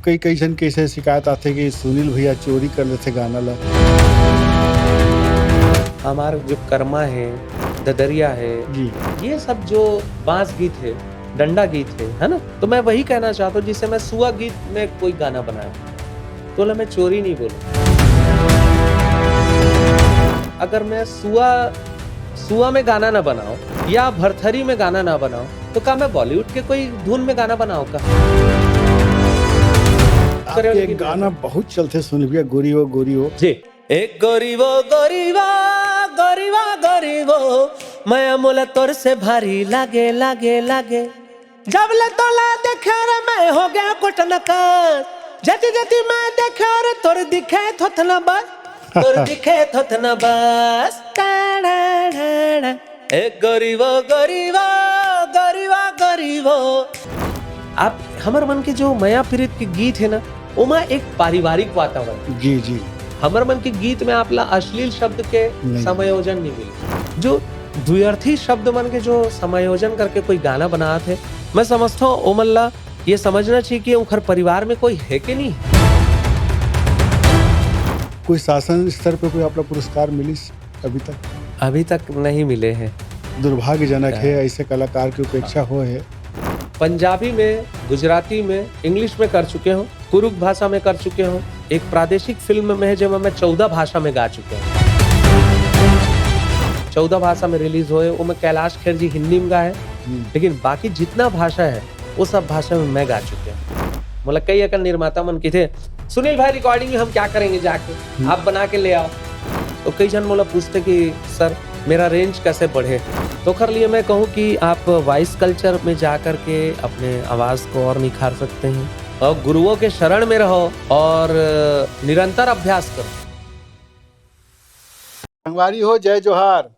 कई कई जन के ऐसे शिकायत आते कि सुनील भैया चोरी कर लेते गाना ला। हमारा जो कर्मा है, ददरिया है, जी ये सब जो बांस गीत है, डंडा गीत है ना, तो मैं वही कहना चाहता हूँ जिससे मैं सुआ गीत में कोई गाना बनाया तो मैं चोरी नहीं बोलूँ। अगर मैं सुआ में गाना ना बनाऊं या भरथरी में गाना ना बनाऊं तो क्या मैं बॉलीवुड के कोई धुन में गाना बनाऊं का? आपके एक गाना बहुत चलते सुनील भैया, गोरी हो जी, एक गोरीवो मैं मोला तोर से भारी लागे जब ले तोला देखे रे मैं हो गया कोटन का जति मैं देखे रे तोर दिखे थोथना बस एक गरीबो आप हमार मन के जो माया प्रीत के गीत है ना, ओमा एक पारिवारिक वातावरण। जी जी, हमार मन के गीत में आपला अश्लील शब्द के समायोजन नहीं मिले। जो द्व्यर्थी शब्द मन के जो समायोजन करके कोई गाना बना थे, मैं समझता हूँ ओमल्ला ये समझना चाहिए कि उनके परिवार में कोई है कि नहीं। कोई शासन स्तर पे कोई आपका पुरस्कार मिली अभी तक नहीं मिले हैं। दुर्भाग्यजनक है, ऐसे कलाकार की उपेक्षा हो है। पंजाबी में, गुजराती में, इंग्लिश में कर चुके हूँ, कुरुक भाषा में कर चुके हूँ, एक प्रादेशिक फिल्म में है जब मैं 14 भाषा में गा चुके हूँ। 14 भाषा में रिलीज हुए, वो मैं कैलाश खेर जी हिंदी में गाए, लेकिन बाकी जितना भाषा है वो सब भाषा में मैं गा चुके हैं। मतलब कई एकल निर्माता मन की थे, सुनील भाई रिकॉर्डिंग हम क्या करेंगे जाके, आप बना के ले आओ। तो कई जन मोला पूछते कि सर मेरा रेंज कैसे बढ़े, तो कर लिए मैं कहूँ कि आप वॉइस कल्चर में जा कर के अपने आवाज़ को और निखार सकते हैं और गुरुओं के शरण में रहो और निरंतर अभ्यास करो। संगवारी हो, जय जोहार।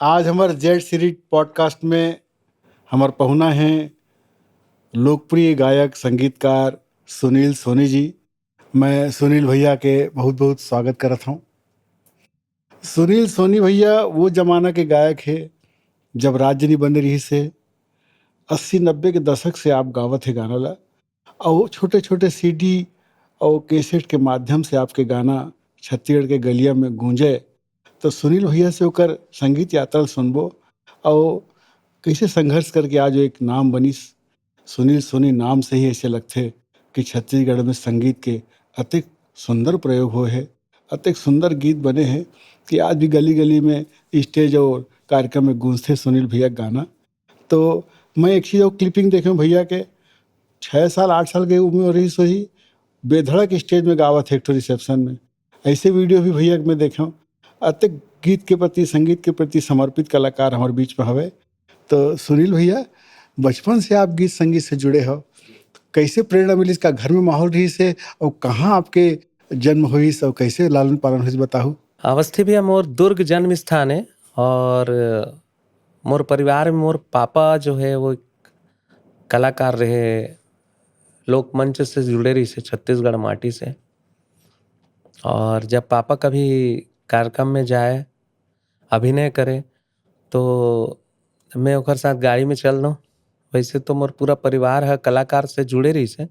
आज हमारे जेड सीरीज पॉडकास्ट में हमारे पहुना हैं लोकप्रिय गायक संगीतकार सुनील सोनी जी। मैं सुनील भैया के बहुत बहुत स्वागत करता हूँ। सुनील सोनी भैया वो जमाना के गायक है जब राज्य नहीं बन रही से 80-90 के दशक से आप गावत है गाना ला, और छोटे छोटे सीडी और कैसेट के माध्यम से आपके गाना छत्तीसगढ़ के गलिया में गूंजे। तो सुनील भैया से होकर संगीत यात्रा सुनबो और कैसे संघर्ष करके आज एक नाम बनी। सुनील सोनी नाम से ही ऐसे लगते कि छत्तीसगढ़ में संगीत के अतिक सुंदर प्रयोग हुए हैं, अतिक सुंदर गीत बने हैं कि आज भी गली गली में स्टेज और कार्यक्रम में गूंजते सुनील भैया गाना। तो मैं एक चीज़ और क्लिपिंग देखे भैया के 6 साल 8 साल की उम्र हो रही सही बेधड़क स्टेज में गावत है एक रिसेप्शन में। ऐसे वीडियो भी भैया मैं देखा। अतिक गीत के प्रति, संगीत के प्रति समर्पित कलाकार हमारे बीच में हवे। तो सुनील भैया, बचपन से आप गीत संगीत से जुड़े हो, कैसे प्रेरणा मिली, इसका घर में माहौल रही से और कहाँ आपके जन्म हुई और कैसे लालन पालन हुई बताओ। अवस्थी भी मोर दुर्ग जन्म स्थान है और मोर परिवार में मोर पापा जो है वो कलाकार रहे, लोक मंच से जुड़े रही से छत्तीसगढ़ माटी से। और जब पापा कभी कार्यक्रम में जाए, अभिनय करे, तो मैं ओकर साथ गाड़ी में चल रहा हूँ। वैसे तो मोर पूरा परिवार है कलाकार से जुड़े रही से,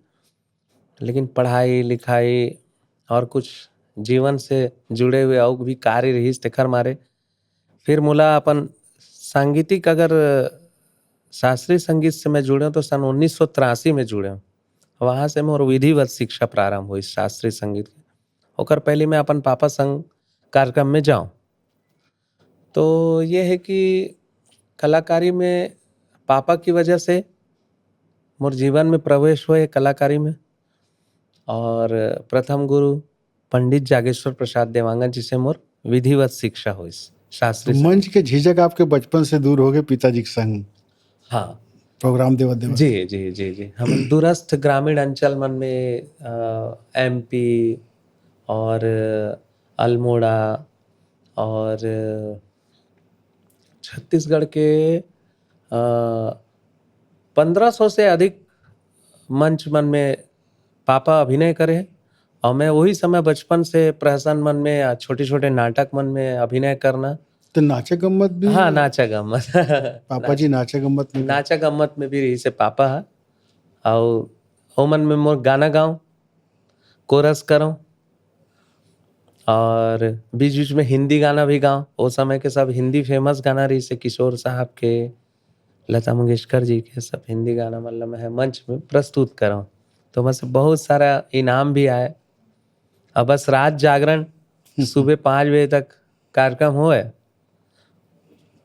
लेकिन पढ़ाई लिखाई और कुछ जीवन से जुड़े हुए और भी कार्य रही तेखर मारे फिर मोला अपन सांगीतिक अगर शास्त्रीय संगीत से मैं जुड़े तो सन 1983 में जुड़े हूँ। वहाँ से मोर विधिवत शिक्षा प्रारंभ हुई शास्त्रीय संगीत की। ओकर पहले मैं अपन पापा संग कार्यक्रम में जाऊँ। तो ये है कि कलाकारी में पापा की वजह से मोर जीवन में प्रवेश हुए कलाकारी में। और प्रथम गुरु पंडित जागेश्वर प्रसाद देवांगन जी से मोर विधिवत शिक्षा हुई शास्त्रीय। तो मंच के झिझक आपके बचपन से दूर हो गए पिताजी के संग? हाँ, प्रोग्राम देवत जी जी जी जी। हम दूरस्थ ग्रामीण अंचल मन में MP और अल्मोड़ा और छत्तीसगढ़ के 1500 से अधिक मंच मन में पापा अभिनय करे और मैं वही समय बचपन से प्रहसन मन में छोटे छोटे नाटक मन में अभिनय करना। तो नाचा गम्मत भी? हाँ, नाचा गम्मत पापा जी नाचा गम्मत में भी रही से पापा है। और ओमन में मोर गाना गाऊं, कोरस करूं, और बीच बीच में हिंदी गाना भी गाऊं। वो समय के सब हिंदी फेमस गाना रही से किशोर साहब के, लता मंगेशकर जी के, सब हिंदी गाना मतलब मैं मंच में प्रस्तुत कराऊं। तो बस बहुत सारा इनाम भी आए। अब बस रात जागरण सुबह 5 बजे तक कार्यक्रम होए,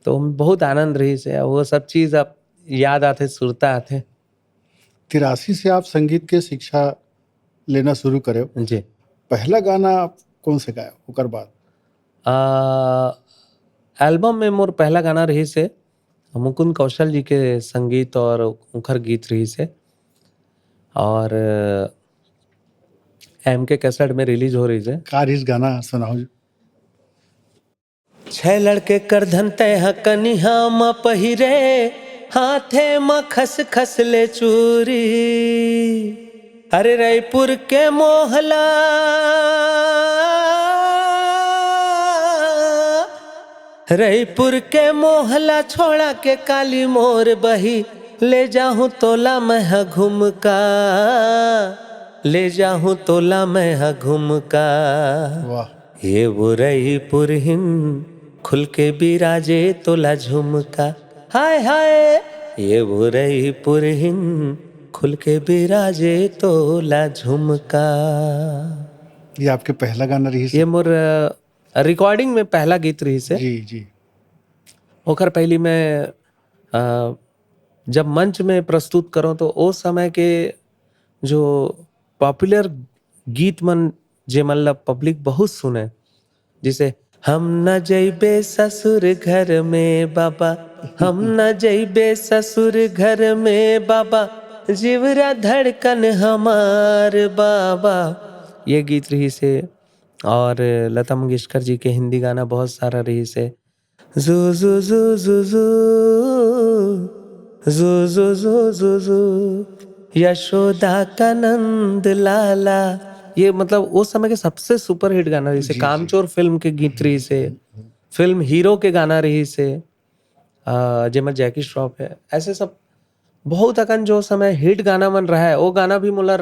तो बहुत आनंद रही से। वो सब चीज अब याद आते, सुरता आते। 83 से आप संगीत के शिक्षा लेना शुरू करे। जी। पहला गाना आप कौन से गाया ओकर बाद? एल्बम में मोर पहला गाना रही से मुकुंद कौशल जी के संगीत और उखर गीत रही से, और MK कैसेट में रिलीज हो रही से। कार इस गाना सुनाओ जी। 6 लड़के कर धनते कनिहा म पहिरे, हाथे म खस खस ले चूरी। अरे रायपुर के मोहला, रायपुर के मोहला छोड़ा के काली मोर बही, ले जाहूं तोला मैं घुमका, ले जाहूं तोला मैं घुमका। वाह। ये बुरई पुरहिन खुल के बिराजे तोला झुमका, हाय हाय। ये बुरई पुरहिन खुल के बिराजे तोला झुमका। ये आपके पहला गाना रही से? ये मोर रिकॉर्डिंग में पहला गीत रही से। जी जी। ओकर पहली मैं जब मंच में प्रस्तुत करूं तो उस समय के जो पॉपुलर गीत मन जे मतलब पब्लिक बहुत सुने, जिसे हम न जइबे ससुर घर में बाबा, हम न जइबे ससुर घर में बाबा, जीवरा धड़कन हमार बाबा, ये गीत रही से। और लता मंगेशकर जी के हिंदी गाना बहुत सारा रही से। जू जू जू जू जू जू जू जू जू जू यशोदा का नंद लाला, ये मतलब उस समय के सबसे सुपर हिट गाना रही से। कामचोर फिल्म के गीत रही से, फिल्म हीरो के गाना रही से, जेमा जैकी श्रॉफ है। ऐसे सब बहुत अकन जो समय हिट गाना मन रहा है, वो गाना भी मोला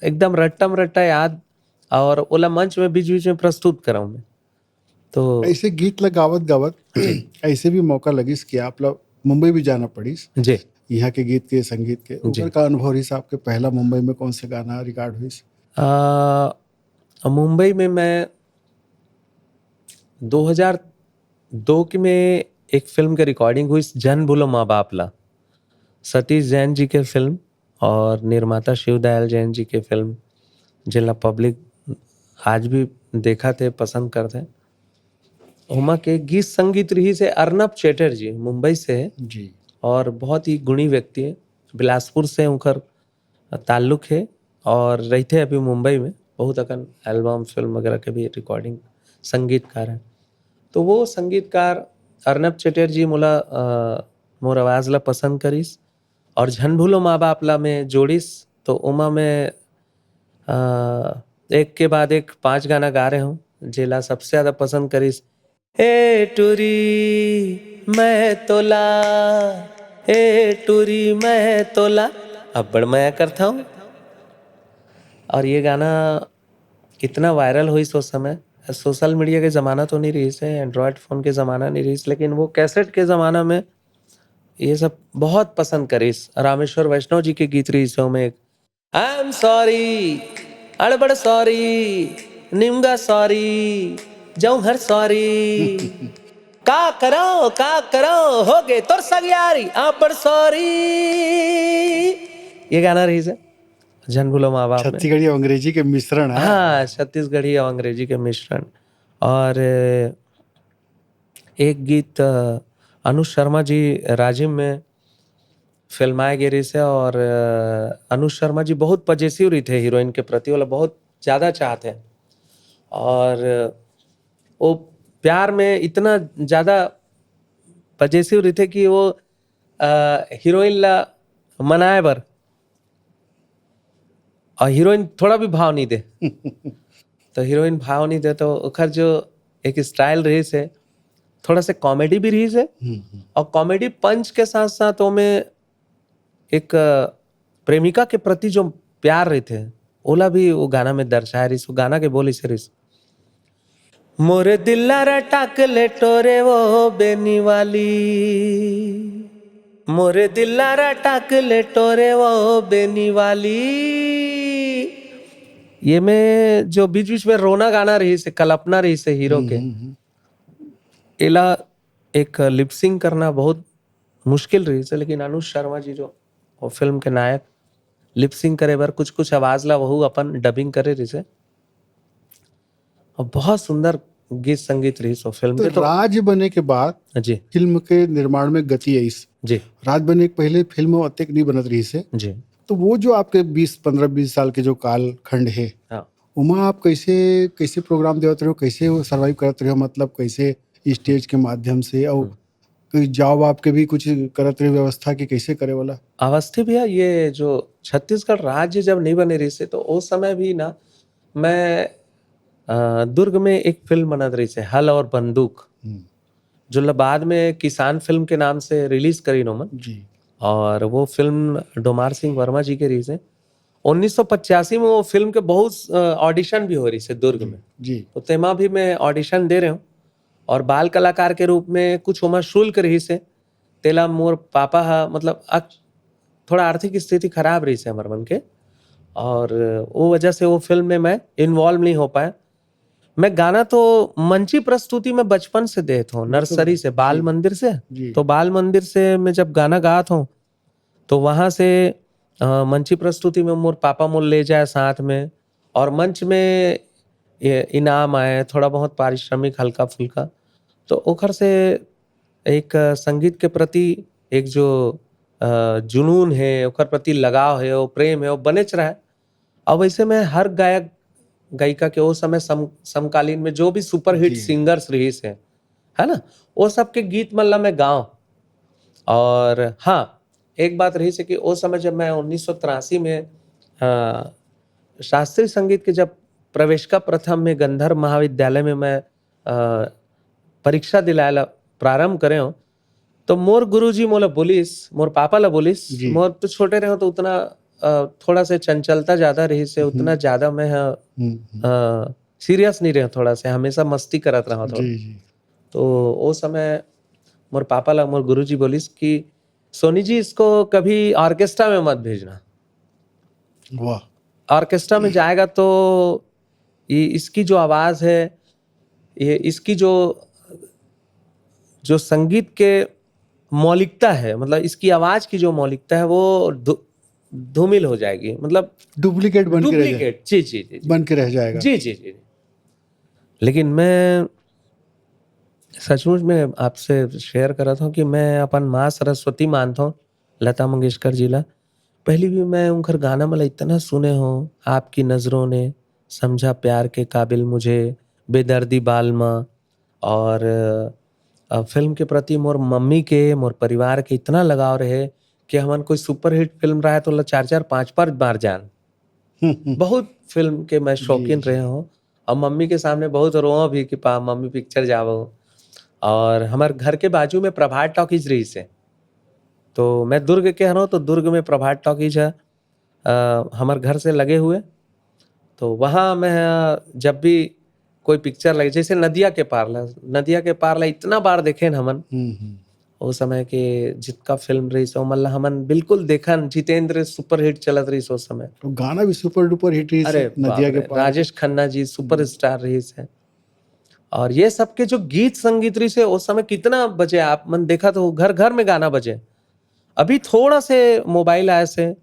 एकदम रट्टम रट्टा याद, और ओला मंच में बीच बीच में प्रस्तुत कराऊं मैं। तो ऐसे गीत ला गावत गावत ऐसे भी मौका लगिस कि आप लोग मुंबई भी जाना पड़िस जी। यहाँ के गीत के संगीत के ऊपर का अनुभव रही? आपके पहला मुंबई में कौन से गाना रिकॉर्ड हुई? मुंबई में मैं 2002 की में एक फिल्म के रिकॉर्डिंग हुई, जन भूलो माँ बाप ला। सतीश जैन जी के फिल्म और निर्माता शिवदयाल जैन जी के फिल्म, जिला पब्लिक आज भी देखा थे, पसंद करते। उमा के गीत संगीत रही से अर्नब चैटर्जी मुंबई से है जी। और बहुत ही गुणी व्यक्ति है। बिलासपुर से उनकर ताल्लुक है और रहते अभी मुंबई में। बहुत अकन एल्बम फिल्म वगैरह के भी रिकॉर्डिंग संगीतकार है। तो वो संगीतकार अर्नब चैटर्जी मोला मोर आवाज ला पसंद करिस और झन भूलो माँ बाप ला में जोड़िस। तो उमा में एक के बाद एक 5 गाना गा रहे हूँ, जेला सबसे ज्यादा पसंद करिस। ए टूरी मैं तोला, ए टूरी मैं तोला, अब बड़ मैं करता हूँ। और ये गाना कितना वायरल हुई उस समय। सोशल मीडिया के ज़माना तो नहीं रही से, एंड्रॉयड फ़ोन के ज़माना नहीं रही, लेकिन वो कैसेट के ज़माना में ये सब बहुत पसंद करीस। रामेश्वर वैष्णव जी के गीत रही सो में आई एम सॉरी, अड़बड़ सॉरी, निमगा सॉरी, जौहर सॉरी, का करो हो गए तोर सगियारी आपड़ सॉरी, ये गाना रही से जन भूलो माँ बाप में। छत्तीसगढ़ी और अंग्रेजी के मिश्रण है। हाँ, छत्तीसगढ़ी और अंग्रेजी के मिश्रण। और एक गीत अनुज शर्मा जी राजिम में फिल्माए गए रही से, और अनुज शर्मा जी बहुत पजेसिव रही थे हीरोइन के प्रति, वाला बहुत ज़्यादा चाहते हैं। और वो प्यार में इतना ज़्यादा पजेसिव रही थे कि वो हीरोइन ला मनाए बर, और हीरोइन थोड़ा भी भाव नहीं दे तो हीरोइन भाव नहीं दे तो ओखर जो एक स्टाइल रही से, थोड़ा से कॉमेडी भी रही से, और कॉमेडी पंच के साथ साथ वो में एक प्रेमिका के प्रति जो प्यार रहे थे ओला भी वो गाना में दर्शाया रही। वो गाना के बोल इसे रही, मोरे दिल्ला टाक ले टोरे वो बेनी वाली, मोरे दिल्ला टाक ले टोरे वो बेनी वाली। ये में जो बीच बीच में रोना गाना रही से, कल्पना रही से हीरो के, एला एक लिपसिंग करना बहुत मुश्किल रही से। लेकिन अनुज शर्मा जी जो वो फिल्म के नायक, लिपसिंग करे बर कुछ कुछ आवाज ला वहू अपन डबिंग करे रही से, और बहुत सुंदर गीत संगीत रही सो फिल्म तो के। तो राज बने के बाद जी फिल्म के निर्माण में गति आई। जी राज बने के पहले फिल्म अत्यक नहीं बनत रही से, जी तो वो जो आपके 15-20 साल के जो काल खंड है, हाँ। उमा आप कैसे कैसे प्रोग्राम देते रहो, कैसे वो सर्वाइव करते रहो, मतलब कैसे स्टेज के माध्यम से, और कोई जॉब आपके भी कुछ करत रहे व्यवस्था की कैसे करे वाला? अवस्थी भैया, ये जो छत्तीसगढ़ राज्य जब नहीं बने रही से, तो उस समय भी ना मैं दुर्ग में एक फिल्म बनत रही से, हल और बंदूक, जो बाद में किसान फिल्म के नाम से रिलीज करी नोमन जी। और वो फिल्म डोमार सिंह वर्मा जी के रही से। 1985 में वो फिल्म के बहुत ऑडिशन भी हो रही से दुर्ग में जी। तो तेमा भी मैं ऑडिशन दे रहे हूँ और बाल कलाकार के रूप में कुछ उमा शुल्क रही से। तेला मोर पापा हा मतलब थोड़ा आर्थिक स्थिति खराब रही से हमारे मन के, और वो वजह से वो फिल्म में मैं इन्वॉल्व नहीं हो पाया। मैं गाना तो मंची प्रस्तुति में बचपन से देता हूँ, नर्सरी से, बाल मंदिर से। तो बाल मंदिर से मैं जब गाना गाता हूँ तो वहां से मंची प्रस्तुति में मोर पापा मोर ले जाए साथ में, और मंच में इनाम आए, थोड़ा बहुत पारिश्रमिक हल्का फुल्का। तो ओखर से एक संगीत के प्रति एक जो जुनून है, ओखर प्रति लगाव है, वो प्रेम है, वो बनेच रहा है। अब वैसे में हर गायक गायिका के वो समय समकालीन में जो भी सुपरहिट सिंगर्स रही से, है ना, वो सबके गीत मल्ला में गाँव। और हाँ, एक बात रही से कि उस समय जब मैं 1983 में शास्त्रीय संगीत के जब प्रवेशिका प्रथम में गंधर्व महाविद्यालय में मैं परीक्षा दिलाया प्रारंभ करे हो, तो मोर गुरुजी मोला बोलिस, मोर पापा ला बोलिस, मोर तो छोटे रहे तो उतना थोड़ा से चंचलता ज्यादा रही से, उतना ज्यादा मैं सीरियस नहीं रहा, थोड़ा से हमेशा मस्ती करत रहा थोड़ा। तो वो समय मोर पापा ला मोर गुरुजी बोलिस कि सोनी जी इसको कभी ऑर्केस्ट्रा में मत भेजना। वाह। ऑर्केस्ट्रा में जाएगा तो ये इसकी जो आवाज है, ये इसकी जो संगीत के मौलिकता है, मतलब इसकी आवाज की जो मौलिकता है वो धूमिल हो जाएगी, मतलब डुप्लीकेट बन के रह जाएगा। जी जी जी बन के रह जाएगा। जी जी जी। लेकिन मैं सचमुच में आपसे शेयर कर रहा था कि मैं अपन माँ सरस्वती मानता हूँ, लता मंगेशकर जी ला। पहली भी मैं उनका गाना मला इतना सुने हो, आपकी नजरों ने समझा प्यार के काबिल मुझे, बेदर्दी बालमा, और फिल्म के प्रति मोर मम्मी के, मोर परिवार के इतना लगाव रहे कि हमन कोई सुपरहिट फिल्म रहा है तो 4-4 5-5 बार जान। बहुत फिल्म के मैं शौकीन रहे हूँ, और मम्मी के सामने बहुत रोआ भी कि पा मम्मी पिक्चर जावो। और हमारे घर के बाजू में प्रभात टॉकीज रही से, तो मैं दुर्ग के हूँ, तो दुर्ग में प्रभात टॉकीज है हमारे घर से लगे हुए। तो वहाँ मैं जब भी कोई पिक्चर लगे, जैसे नदिया के पारला इतना बार देखे न हमन। उस समय के जितना फिल्म रही सो मल्ला हमन बिल्कुल देखन, जितेंद्र सुपरहिट चलत रही सो समय, तो गाना भी सुपर डुपर हिट रही। अरे नदिया के पार राजेश खन्ना जी सुपरस्टार रही से। और ये सबके जो गीत संगीत रही से उस समय कितना बजे आप मन देखा तो घर घर में गाना बजे। अभी थोड़ा से मोबाइल आए से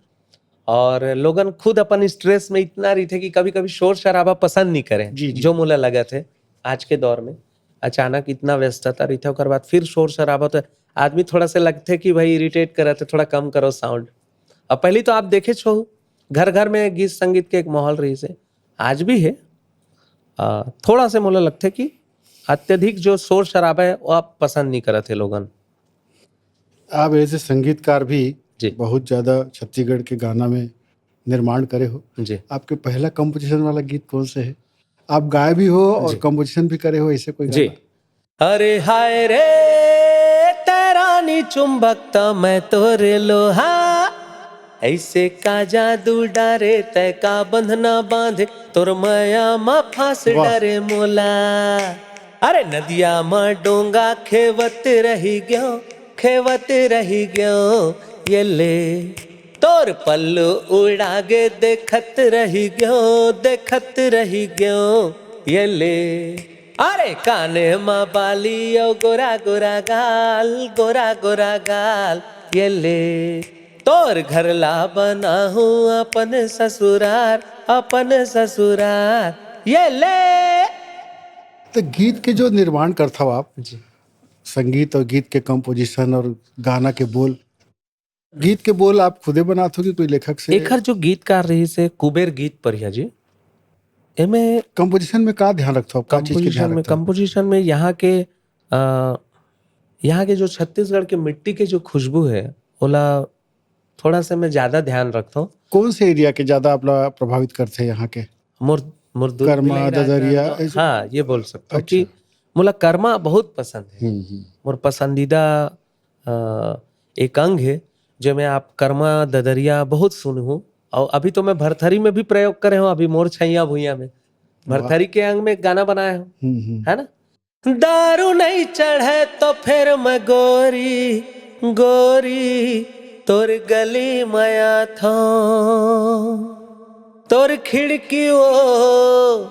और लोगन खुद अपन स्ट्रेस में इतना रही थे कि कभी कभी शोर शराबा पसंद नहीं करें। जो मुला लगा थे आज के दौर में अचानक इतना व्यस्तता रही था, बाद फिर शोर शराबा, तो आदमी थोड़ा सा लगते कि भाई इरिटेट कर रहे थे, थोड़ा कम करो साउंड। अब पहले तो आप देखे छो घर घर में गीत संगीत के एक माहौल रही से, आज भी है। थोड़ा से मुला लगते कि अत्यधिक जो शोर शराबा है वो आप पसंद नहीं करते लोगन। आप ऐसे संगीतकार भी जी। बहुत ज्यादा छत्तीसगढ़ के गाना में निर्माण करे हो जी। आपके पहला कंपोजिशन वाला गीत कौन से है? आप गाए भी हो और कंपोजिशन भी करे हो, ऐसे कोई जी। गाना? अरे हाय रे तेरा नी चुंबकता मैं तोरे लोहा, ऐसे का जादू डारे तय का बंधना बांधे तोर माया मा फांस वाह। डरे मोला। अरे नदिया मा डोंगा खेवत रही गयो ये ले तोर पल्लू उड़ागे देखत रही गयो ये ले। अरे काने माँ बाली ओ गोरा गोरा गाल ये ले तोर घर ला बना हूँ अपन ससुरार ये ले। तो गीत के जो निर्माण करता हो आप, जी संगीत और गीत के कंपोजिशन और गाना के बोल, गीत के बोल आप खुदे बनाते हो कि कोई लेखक से? एखर जो गीतकार रही से कुबेर गीत परिया जी एमे कंपोजिशन में का ध्यान रखते हो, का चीज के ध्यान रखते हो? कंपोजिशन में यहाँ के जो छत्तीसगढ़ के मिट्टी के जो खुशबू है ओला थोड़ा सा मैं ज्यादा ध्यान रखता हूँ। कौन से एरिया के ज्यादा आप लोग प्रभावित करते हैं यहाँ के? मोर दुर्ग कर्मा, बिलाई ददरिया, राजनांदगांव। ऐसे? हाँ ये बोल सकता हूँ कि अच्छा। मोला कर्मा बहुत पसंद है। हम्म। मोर पसंदीदा एक अंग है जो मैं आप कर्मा ददरिया बहुत सुन हूँ और अभी तो मैं भरथरी में भी प्रयोग करे हूँ। अभी मोर छैया भुइया में भरथरी के अंग में गाना बनाया हूँ, है ना। दारू नहीं चढ़े तो फिर मैं गोरी तोर गली माया था तोर खिड़की वो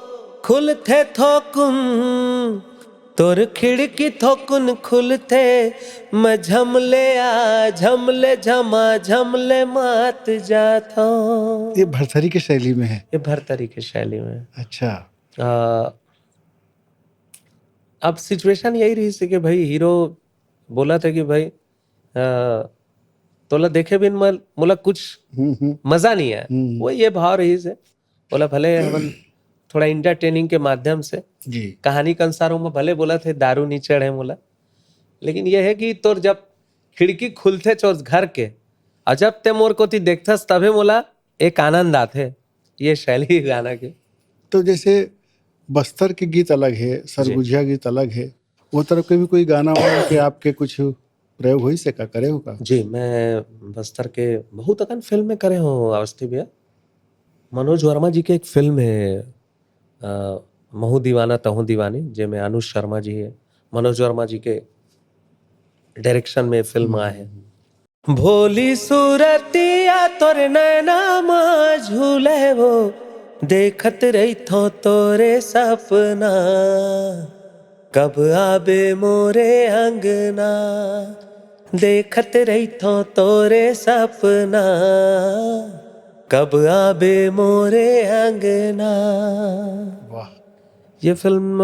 खुलते थोकुन तोर खिड़की थोकुन खुलते मैं झमले मात जाता। ये भरथरी की शैली में है? ये भरतरी की शैली में। अच्छा। अब सिचुएशन यही रही से कि भाई हीरो बोला था कि भाई तोला देखे बिन मोला कुछ मजा नहीं आया। वो ये भाव रही से बोला भले हम थोड़ा इंटरटेनिंग के माध्यम से जी। कहानी के अनुसार में भले बोला थे दारू नहीं चढ़े मोला, लेकिन ये है कि तोर जब खिड़की खुलते चोर घर के और जब ते मोर को ती देखथस तभी मोला एक आनंद आते। ये शैली गाना के। तो जैसे बस्तर के गीत अलग है, सरगुजिया गीत अलग है, वो तरफ के भी कोई गाना हो कि आपके कुछ प्रयोग हो से का करे हो का? जी मैं बस्तर के बहुत अकन फिल्म में करे हूँ अवस्थी भैया। मनोज वर्मा जी के एक फिल्म है महू दीवाना तहू दीवानी जिसमें अनुज शर्मा जी है, मनोज वर्मा जी के डायरेक्शन में फिल्म आए है। भोली सूरतिया तोर नैना मा झूले वो देखत रही थो तोरे सपना कब आबे मोरे अंगना देखत रही थो तोरे सपना कब आबे मोरे अंगना। वाह। ये फिल्म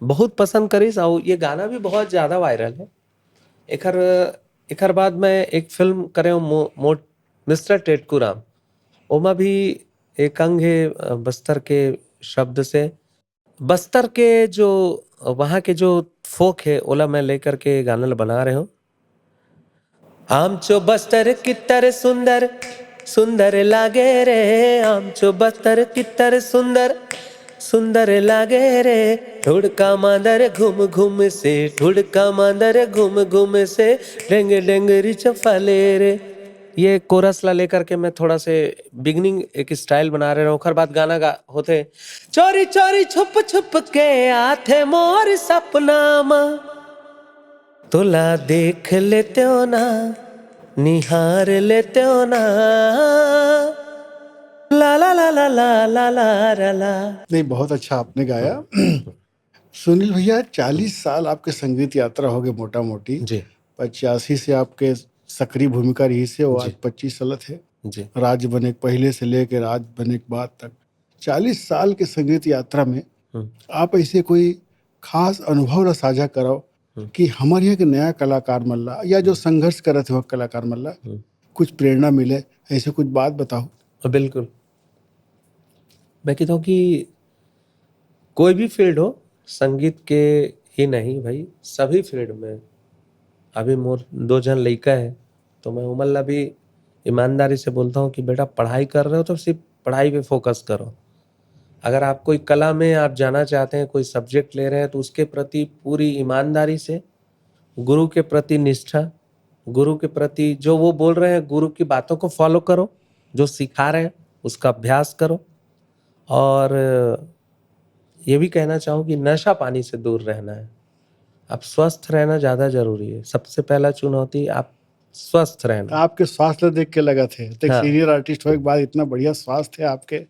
बहुत पसंद करीस और ये गाना भी बहुत ज्यादा वायरल है। एकर बाद मैं एक फिल्म करे हूँ मिस्टर टेटकू राम। ओमा भी एक अंग है बस्तर के शब्द से। बस्तर के जो वहाँ के जो फोक है ओला मैं लेकर के गाना बना रहे हूँ। आमचो बस्तर कितर सुंदर सुंदर लागे रे आमचो बस्तर कितर सुंदर सुंदर लागे रे ढुड़का मांदर घूम घूम से डेंग डेंगरी चफले रे। ये कोरस ला लेकर के मैं थोड़ा से बिगनिंग एक स्टाइल बना रहे हूँ। खर बात गाना होते चोरी चोरी छुप छुप के आथे मोर सपना मा तोला देख लेते हो ना निहार लेते हो ना ला ला ला ला ला ला ला ला। नहीं, बहुत अच्छा आपने गाया। सुनील भैया 40 साल आपके संगीत यात्रा हो गई मोटा मोटी जी 85 से आपके सक्रिय भूमिका रही से वो आज 25 साल थे जी राज्य बने पहले से लेकर राज्य बने के बाद तक। 40 साल के संगीत यात्रा में आप ऐसे कोई खास अनुभव ला साझा कराओ कि हमारे यहाँ के नया कलाकार मल्ला या जो संघर्ष कर रहे थे वह कलाकार मल्ला कुछ प्रेरणा मिले, ऐसे कुछ बात बताओ। बिल्कुल मैं कहता हूँ कि कोई भी फील्ड हो संगीत के ही नहीं भाई सभी फील्ड में। अभी मोर 2 जन लड़का है तो मैं उमल्ला भी ईमानदारी से बोलता हूँ कि बेटा पढ़ाई कर रहे हो तो सिर्फ पढ़ाई पे फोकस करो। अगर आप कोई कला में आप जाना चाहते हैं कोई सब्जेक्ट ले रहे हैं तो उसके प्रति पूरी ईमानदारी से गुरु के प्रति निष्ठा गुरु के प्रति जो वो बोल रहे हैं, गुरु की बातों को फॉलो करो, जो सिखा रहे हैं उसका अभ्यास करो। और ये भी कहना चाहूँ कि नशा पानी से दूर रहना है। आप स्वस्थ रहना ज़्यादा जरूरी है। सबसे पहला चुनौती आप स्वस्थ रहना। आपके स्वास्थ्य देख के लगा थे तो एक हाँ। सीनियर आर्टिस्ट होने के बाद इतना बढ़िया स्वास्थ्य है आपके,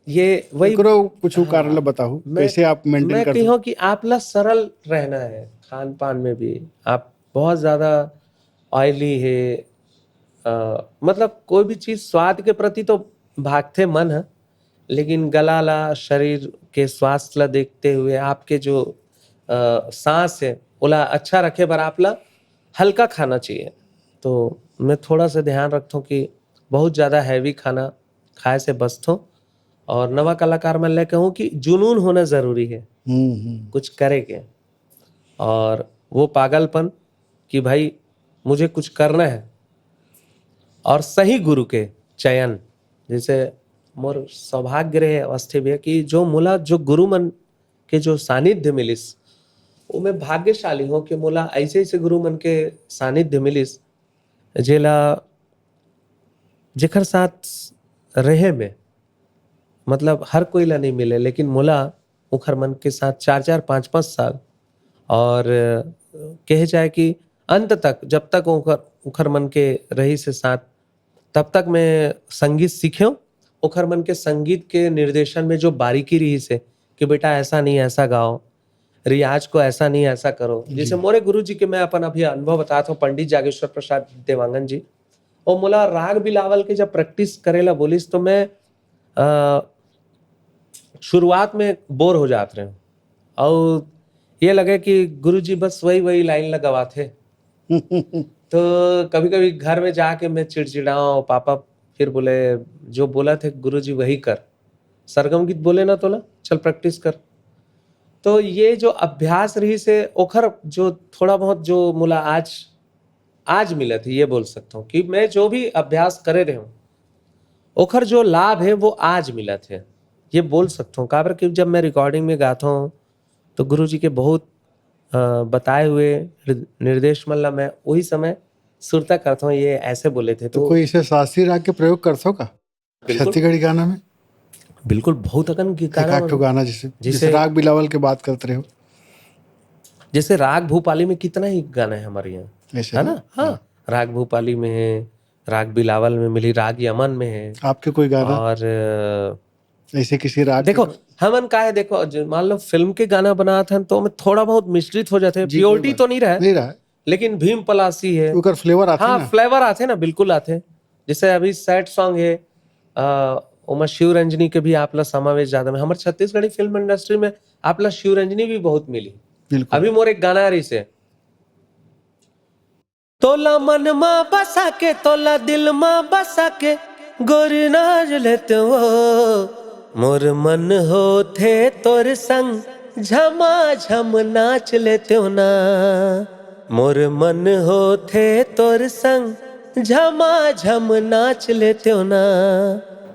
ये वही एकरो कुछ हाँ, कारण ला बताओ मैं कैसे आप मेंटेन मैं करते कहूँ कि आप ला सरल रहना है। खान पान में भी आप बहुत ज्यादा ऑयली है, मतलब कोई भी चीज स्वाद के प्रति तो भागते मन है, लेकिन गला ला, शरीर के स्वास्थ्य ला देखते हुए आपके जो सांस है ओला अच्छा रखे बर आप ला हल्का खाना चाहिए। तो मैं थोड़ा सा ध्यान रखता हूँ कि बहुत ज्यादा हैवी खाना खाए से बचता हूँ। और नवा कलाकार मैं ले कहूँ कि जुनून होना जरूरी है, कुछ करे के, और वो पागलपन कि भाई मुझे कुछ करना है, और सही गुरु के चयन। जैसे मोर सौभाग्य रहे अवस्थे भी है कि जो मोला जो गुरु मन के जो सानिध्य मिलिस, वो मैं भाग्यशाली हूँ कि मोला ऐसे ऐसे गुरु मन के सानिध्य मिलिस जेला जेकर साथ रहे में, मतलब हर कोई ला नहीं मिले, लेकिन मोला उखर मन के साथ 4-4 5-5 साल, और कहे जाए कि अंत तक जब तक उखर मन के रही से साथ, तब तक मैं संगीत सीख्यो। उखर मन के संगीत के निर्देशन में जो बारीकी रही से कि बेटा ऐसा नहीं ऐसा गाओ, रियाज को ऐसा नहीं ऐसा करो। जैसे मोरे गुरु जी के मैं अपन अभी अनुभव बताता हूँ, पंडित जागेश्वर प्रसाद देवांगन जी, और मोला राग बिलावल के जब प्रैक्टिस करेला बोलिस तो मैं शुरुआत में बोर हो जाते रहे, और ये लगे कि गुरुजी बस वही वही लाइन लगवाते। तो कभी कभी घर में जाके मैं चिड़चिड़ाऊं, पापा फिर बोले जो बोला थे गुरुजी वही कर, सरगम गीत बोले ना तो ना चल प्रैक्टिस कर। तो ये जो अभ्यास रही से ओखर जो थोड़ा बहुत जो मुला आज मिला थी, ये बोल सकता हूँ कि मैं जो भी अभ्यास करे रहे हूँ ओखर जो लाभ है वो आज मिला थे, ये बोल सकता हूँ। काबर कि जब मैं रिकॉर्डिंग में गाता हूँ तो गुरु जी के बहुत बताए हुए निर्देश मतलब मैं वही समय सुरता करता हूँ, ये ऐसे बोले थे। तो कोई इसे शास्त्रीय राग के प्रयोग कर सो का छत्तीसगढ़ी गाना में? बिल्कुल बहुत अकन एक आठ ठो गाना जैसे राग बिलावल के बात करते रहे हो, जैसे राग भूपाली में कितना ही गाना है हमारे यहाँ, है ना? हाँ, राग भूपाली में है, राग बिलावल में मिली, राग यमन में है। आपके कोई गाना और ऐसे किसी राग देखो हमन का है, देखो मान लो फिल्म के गाना बना था तो में थोड़ा बहुत मिश्रित हो जाते हैं, प्योरिटी तो नहीं रहा, लेकिन भीम पलासी है, उकर फ्लेवर आते हाँ ना, फ्लेवर आते ना, बिल्कुल आते। जैसे अभी सैड सॉन्ग है उमा शिव रंजनी के भी आपला समावेश ज्यादा में, हमारे छत्तीसगढ़ी फिल्म इंडस्ट्री में आपला शिव रंजनी भी बहुत मिली। अभी मोर एक गाना आ रही से, तोला मन मा बसा के, तोला दिल मा बसा के, गोरी नाज लेते हो, मोर मन हो थे तोर संग झमा झम नाच लेते हो ना, मोर मन हो थे तोर संग झमा झम नाच लेते हो ना।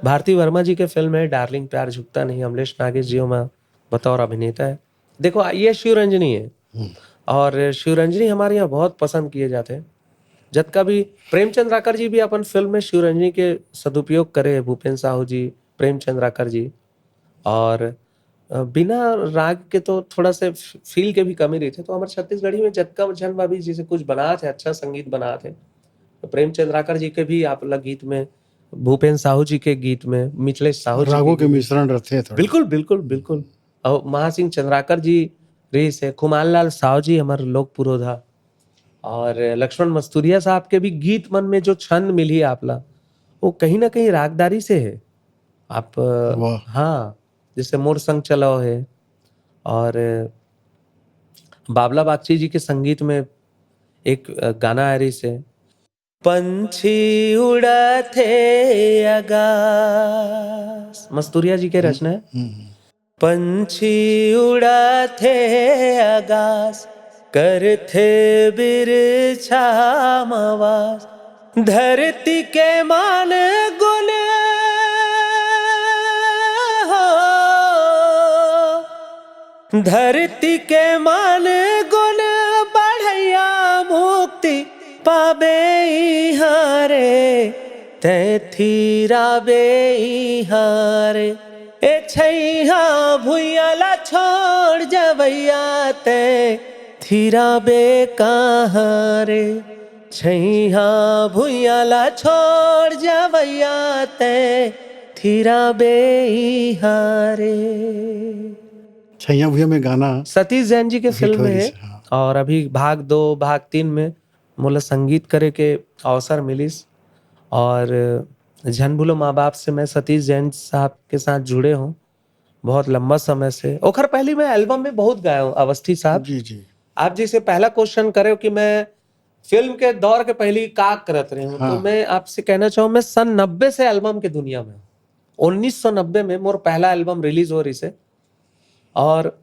भारती वर्मा जी के फिल्म है डार्लिंग प्यार झुकता नहीं, अमलेश नागेश जी में बतौर अभिनेता है। देखो ये शिव रंजनी है, और शिव रंजनी हमारे यहाँ बहुत पसंद किए जाते हैं। जब का भी प्रेमचंद राकर जी भी अपन फिल्म में शिव रंजनी के सदुपयोग करे, भूपेन साहू जी, प्रेमचंद राकर जी, और बिना राग के तो थोड़ा से फील के भी कमी रही थे। तो हमारे छत्तीसगढ़ी में जत्का झन भाभी जैसे कुछ बना थे, अच्छा संगीत बना थे, तो प्रेमचंद राकर जी के भी आप लग गीत में, भूपेन साहू जी के गीत में, मिथिलेश साहू जी रागों के मिश्रण रहते हैं, बिल्कुल बिल्कुल बिल्कुल। और महासिंह चंद्राकर जी रही से, कुमारलाल साहू जी हमारे लोक पुरोधा, और लक्ष्मण मस्तूरिया साहब के भी गीत मन में जो छंद मिली आपला, वो कहीं ना कहीं रागदारी से है। आप हाँ, जैसे मोर संग चलाओ है, और बाबला बागची जी के संगीत में एक गाना आ रही से, पंछी उड़ा थे आकाश, मस्तूरिया जी के रचना है। पंछी उड़ा थे आकाश, कर थे बिरछा आवाज, धरती के मान गुण हो, धरती के मान गुण बढ़ैया मुक्ति पा बे हारे ते थीरा बे हारे ए छैया भुइयाला छोड़ जवैया ते थीरा बे कहाँ रे छैया भुइयाला छोड़ जवैया ते थीरा बे हारे। छैया भुइया में गाना सतीश जैन जी के हिट फिल्म हो में रही है। है, हाँ। और अभी भाग 2 भाग 3 में मोला संगीत करे के अवसर मिलिस। और झन भूलो माँ बाप से मैं सतीश जैन साहब के साथ जुड़े हूँ बहुत लंबा समय से। ओखर पहली मैं एल्बम में बहुत गाया हूँ अवस्थी साहब। जी जी आप जैसे पहला क्वेश्चन करे हो कि मैं फिल्म के दौर के पहली का करत रही हूँ, हाँ। तो मैं आपसे कहना चाहूँ मैं सन 90 से एल्बम के दुनिया में हूँ। 1990 में मोर पहला एल्बम रिलीज हो रही से, और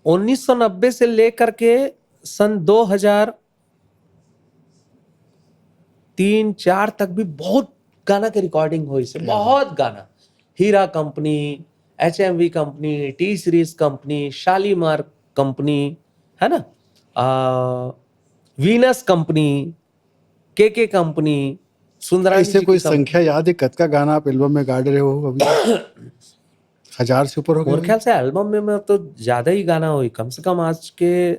1990 से लेकर के सन 2003-4 तक भी बहुत गाना के रिकॉर्डिंग हुई से, बहुत गाना। Heera company, HMV company, T Series company, Shalimar company, है ना, वीनस कंपनी, के कंपनी, सुंदरानी ऐसे जी कोई की कंपनी। संख्या याद है कतका गाना आप एल्बम में गा रहे हो अभी? 1000 से ऊपर हो मोर गए? ख्याल से एल्बम में मैं तो ज्यादा ही गाना हुई, कम से कम आज के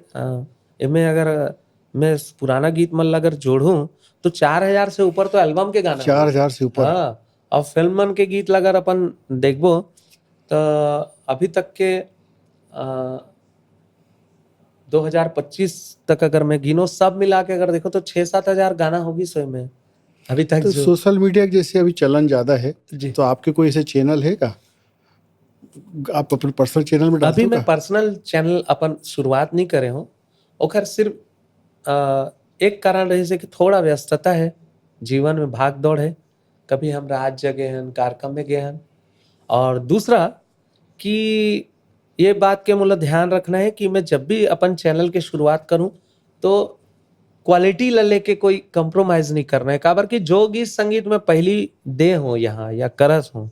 इनमें अगर मैं पुराना गीत मन अगर जोड़ूं तो 4000 से ऊपर तो एल्बम के गाना हुई। 4000 से ऊपर। हाँ, और फिल्म मन के गीत अगर अपन देखबो तो अभी तक के 2025 तक अगर मैं गिनो सब मिला के अगर देखो तो 6-7 हजार गाना होगी सो में अभी तक तो जो। सोशल मीडिया जैसे अभी चलन ज्यादा है, जी। तो आपके कोई ऐसे चैनल है का? आप अपने पर्सनल चैनल में डालते अभी हो मैं का? पर्सनल चैनल अपन शुरुआत नहीं करे हूँ। ओखर सिर्फ एक कारण रही से कि थोड़ा व्यस्तता है, जीवन में भाग दौड़ है, कभी हम रात जगे हैं, कार्यक्रम में गए हैं। और दूसरा कि ये बात के मुझे ध्यान रखना है कि मैं जब भी अपन चैनल के शुरुआत करूं तो क्वालिटी ला लेके कोई कंप्रोमाइज नहीं करना है। काबर कि जो गीत संगीत में पहली दे हो यहाँ या करस हो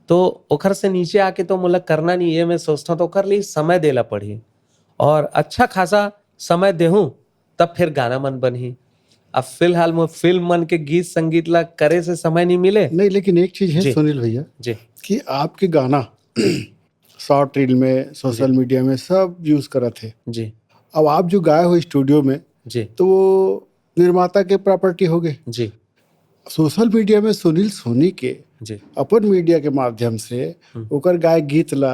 तो ओखर से नीचे आके तो मुझे करना नहीं है। मैं सोचता हूँ तो ओखर लिए समय देला पड़ी, और अच्छा खासा समय देहूं तब फिर गाना मन बनही। अब फिलहाल में फिल्म मन के गीत संगीत ला करे से समय नहीं मिले। नहीं, लेकिन एक चीज है जी सुनील भैया जी कि आपके गाना शॉर्ट रील में, सोशल मीडिया में सब यूज करा थे। जी अब आप जो गाए हो स्टूडियो में, जी तो वो निर्माता के प्रॉपर्टी हो गए। जी सोशल मीडिया में सुनील सोनी के जी अपन मीडिया के माध्यम से ओकर गाय गीत ला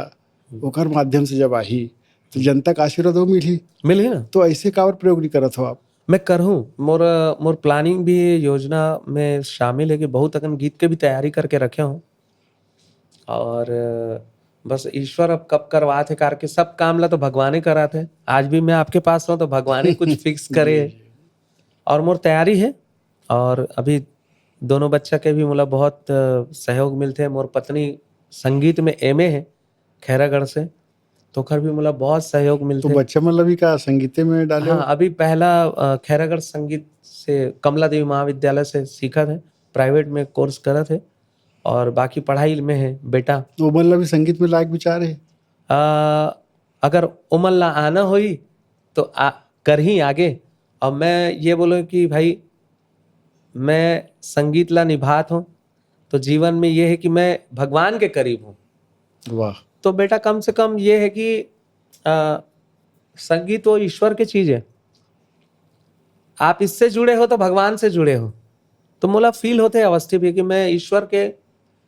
ओकर माध्यम से जब आई तो जनता का आशीर्वाद वो मिली। मिली ना, तो ऐसे कावर प्रयोग नहीं करत हो आप? मैं करहूँ। मोर मोर प्लानिंग भी योजना में शामिल है कि बहुत अकन गीत के भी तैयारी करके रखे हूँ। और बस ईश्वर अब कब करवाते कार के सब काम ला तो भगवान ही कराते। आज भी मैं आपके पास हूँ तो भगवान ही कुछ फिक्स करे। और मोर तैयारी है। और अभी दोनों बच्चा के भी मुला बहुत सहयोग मिलते हैं। मोर पत्नी संगीत में MA है खैरागढ़ से, तो खर भी मुला बहुत सहयोग तो मिलते। बच्चा मतलब भी का संगीते में डाले हाँ, हो? अभी पहला खैरागढ़ संगीत से कमला देवी महाविद्यालय से सीखा थे, प्राइवेट में कोर्स करा थे, और बाकी पढ़ाई में है बेटा। वो मतलब भी संगीत में लायक विचार है। अगर उमल ला आना हुई तो कर ही आगे। और मैं ये बोलूँ कि भाई मैं संगीत ला निभात हूँ तो जीवन में ये है कि मैं भगवान के करीब हूँ। वाह। तो बेटा कम से कम ये है कि संगीत वो ईश्वर की चीज है। आप इससे जुड़े हो तो भगवान से जुड़े हो। तो मुला फील होते अवस्थी भी कि मैं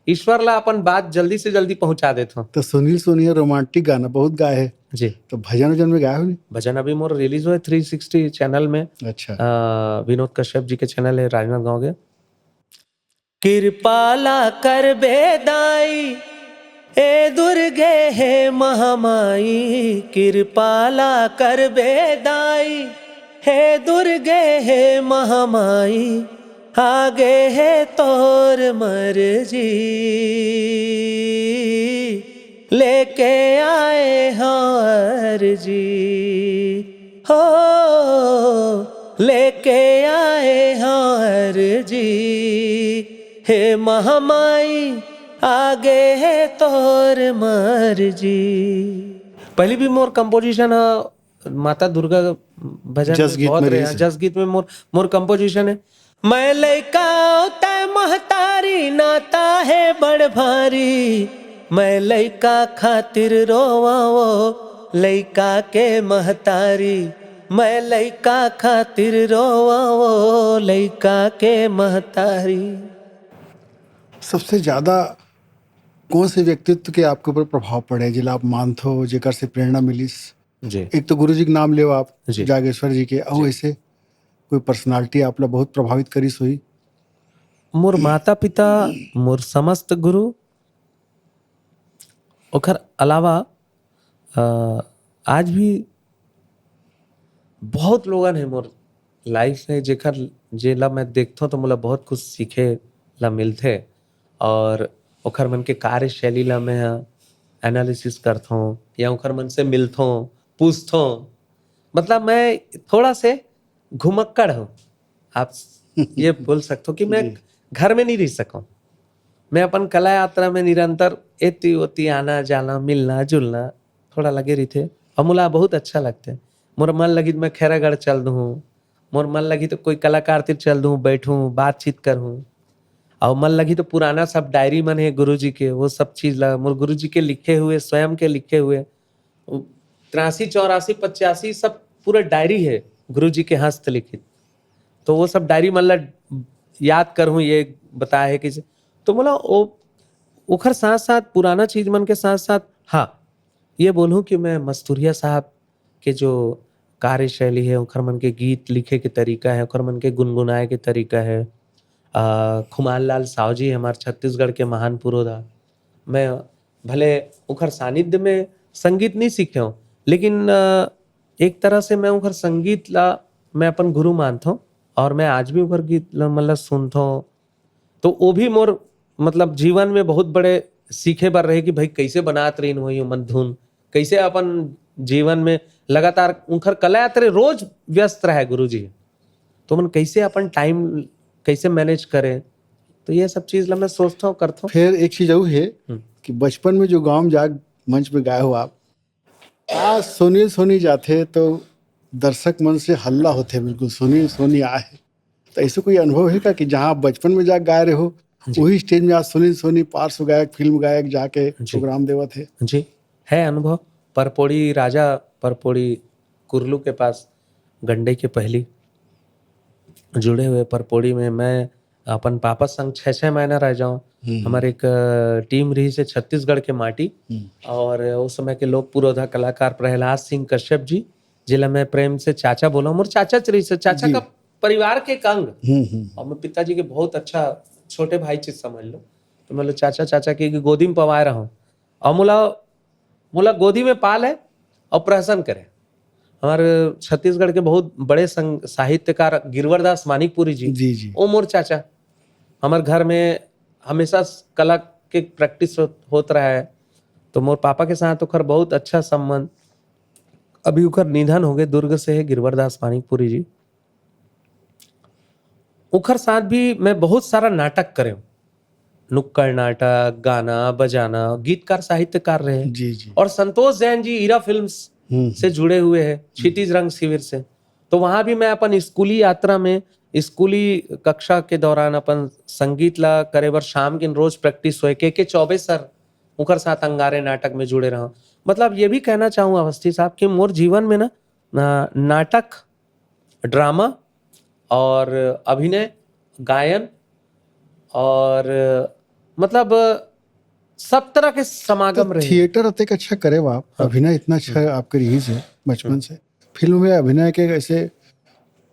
ईश्वर ला अपन बात जल्दी से जल्दी पहुंचा देता हूँ। तो सुनील सोनिया रोमांटिक गाना बहुत गाए है, जी। तो भजन वजन में गाए हो नहीं? भजन अभी मोर रिलीज हुए 360 चैनल में। अच्छा। विनोद कश्यप जी के चैनल है राजनांदगांव के। कृपाला कर बेदाई ए दुर्गे हे महामाई, कृपाला कर बेदाई हे दुर्गे हे महामाई, आगे है तोर मर्जी लेके आए हर जी हो, लेके आए हर जी हे महामाई, आगे है तोर मर्जी। पहली भी मोर कंपोजिशन माता दुर्गा भजन जस में गीत बहुत में रहे रही हैं। से। जस गीत में मोर मोर कंपोजिशन है, मैं लइका तय महतारी नाता है बड़ भारी, मैं लइका खातिर रोवा वो लइका के महतारी, मैं लइका खातिर रोवा वो लइका के महतारी। सबसे ज्यादा कौन से व्यक्तित्व के आपके ऊपर प्रभाव पड़े जिला आप मानते हो, जेकर से प्रेरणा मिलिस? जी एक तो गुरु जी के नाम ले आप जी जागेश्वर जी के, और ऐसे कोई पर्सनालिटी आप लोग बहुत प्रभावित करी हुई? मोर माता पिता, मोर समस्त गुरु, ओकर अलावा आज भी बहुत लोगन है मोर लाइफ में जेकर जेला मैं देखथो तो मोला बहुत कुछ सीखे ला मिलथे, और ओखर मन के कार्यशैली ला मैं एनालिसिस करथो या ओखर मन से मिलथो, पूछथो। मतलब मैं थोड़ा से घुमक्कड़ हूँ, आप ये बोल सकते हो कि मैं घर में नहीं रह सकूं। मैं अपन कला यात्रा में निरंतर एती ओती आना जाना मिलना जुलना थोड़ा लगे रही थे, और मोला बहुत अच्छा लगते। मोर मन लगी तो मैं खैरागढ़ चल दूँ, मोर मन लगी तो कोई कलाकार तिर चल दूँ, बैठूँ बातचीत करूँ, और मन लगी तो पुराना सब डायरी मन है गुरु जी के, वो सब चीज ला मोर गुरु जी के लिखे हुए, स्वयं के लिखे हुए 83 84 85 सब पूरा डायरी है गुरु जी के हस्तलिखित। तो वो सब डायरी मतलब याद करूँ, ये बताया है कि तो बोला ओ ओखर साथ साथ पुराना चीज मन के साथ साथ हाँ ये बोलूँ कि मैं मस्तूरिया साहब के जो कार्यशैली है, ओखर मन के गीत लिखे के तरीका है, ओखर मन के गुनगुनाए के तरीका है। खुमान लाल साव जी हमारे छत्तीसगढ़ के महान पुरोधा, मैं भले ओखर सानिध्य में संगीत नहीं सीखे हूँ, लेकिन एक तरह से मैं ओखर संगीत ला मैं अपन गुरु मानता हूँ, और मैं आज भी ओखर गीत ला मतलब सुनता हूँ। तो वो भी मोर मतलब जीवन में बहुत बड़े सीखे बर रहे कि भाई कैसे बनात रही हो मन धुन, कैसे अपन जीवन में लगातार उनकर कला यात्रा रोज व्यस्त रहे गुरु जी, तो मन कैसे अपन टाइम कैसे मैनेज करें, तो ये सब चीज ला मैं सोचता हूँ करता हूँ। फिर एक चीज और है कि बचपन में जो गांव जाग मंच पे गाए हो आप, आज सुनील सोनी जाते तो दर्शक मन से हल्ला होते, बिल्कुल सुनील सोनी आए। तो ऐसे कोई अनुभव है का कि जहाँ आप बचपन में जाके गाए रहे हो वही स्टेज में आज सुनील सोनी पार्श्व गायक फिल्म गायक जाके प्रोग्राम देवा थे? जी है अनुभव। परपोड़ी राजा परपोड़ी कुरलू के पास गंडे के पहली जुड़े हुए परपोड़ी में मैं अपन पापा संग 6-6 महीना रह जाऊं। हमारे एक टीम रही से छत्तीसगढ़ के माटी, और उस समय के लोक पुरोधा कलाकार प्रहलाद सिंह कश्यप जी, जिला मैं प्रेम से चाचा बोला, मोर चाचा रही से, चाचा का परिवार के एक अंग, और मैं पिताजी के बहुत अच्छा छोटे भाई चीज समझ लो। तो मैं चाचा चाचा की गोदी में पवाए रहा हूँ, और मोला गोदी में पाल है और प्रहसन करे। हमारे छत्तीसगढ़ के बहुत बड़े साहित्यकार गिरवरदास मानिकपुरी जी, जी ओ मोर चाचा। हमारे घर में हमेशा कला के प्रैक्टिस होता रहा है, तो मोर पापा के साथ ओखर बहुत अच्छा संबंध। अभी ओखर निधन हो गए, दुर्ग से है गिरवरदास मानिकपुरी जी। ओखर साथ भी मैं बहुत सारा नाटक करे हूँ, नुक्कड़ नाटक, गाना बजाना, गीतकार साहित्यकार रहे। जी और संतोष जैन जी ईरा फिल्म्स से जुड़े हुए हैं, क्षितिज रंग शिविर से। तो वहां भी मैं अपन स्कूली यात्रा में स्कूली कक्षा के दौरान अपन संगीत ला करे बर शाम के रोज प्रैक्टिस हुए के चौबे सर उनकर साथ अंगारे नाटक में जुड़े रहा। मतलब ये भी कहना चाहूँ अवस्थी साहब कि मोर जीवन में ना नाटक, ड्रामा और अभिनय, गायन और मतलब सब तरह के समागम रहे। थिएटर अत्यक अच्छा करे हो आप, अभिनय इतना अच्छा आपके रही से बचपन से, फिल्म में अभिनय के ऐसे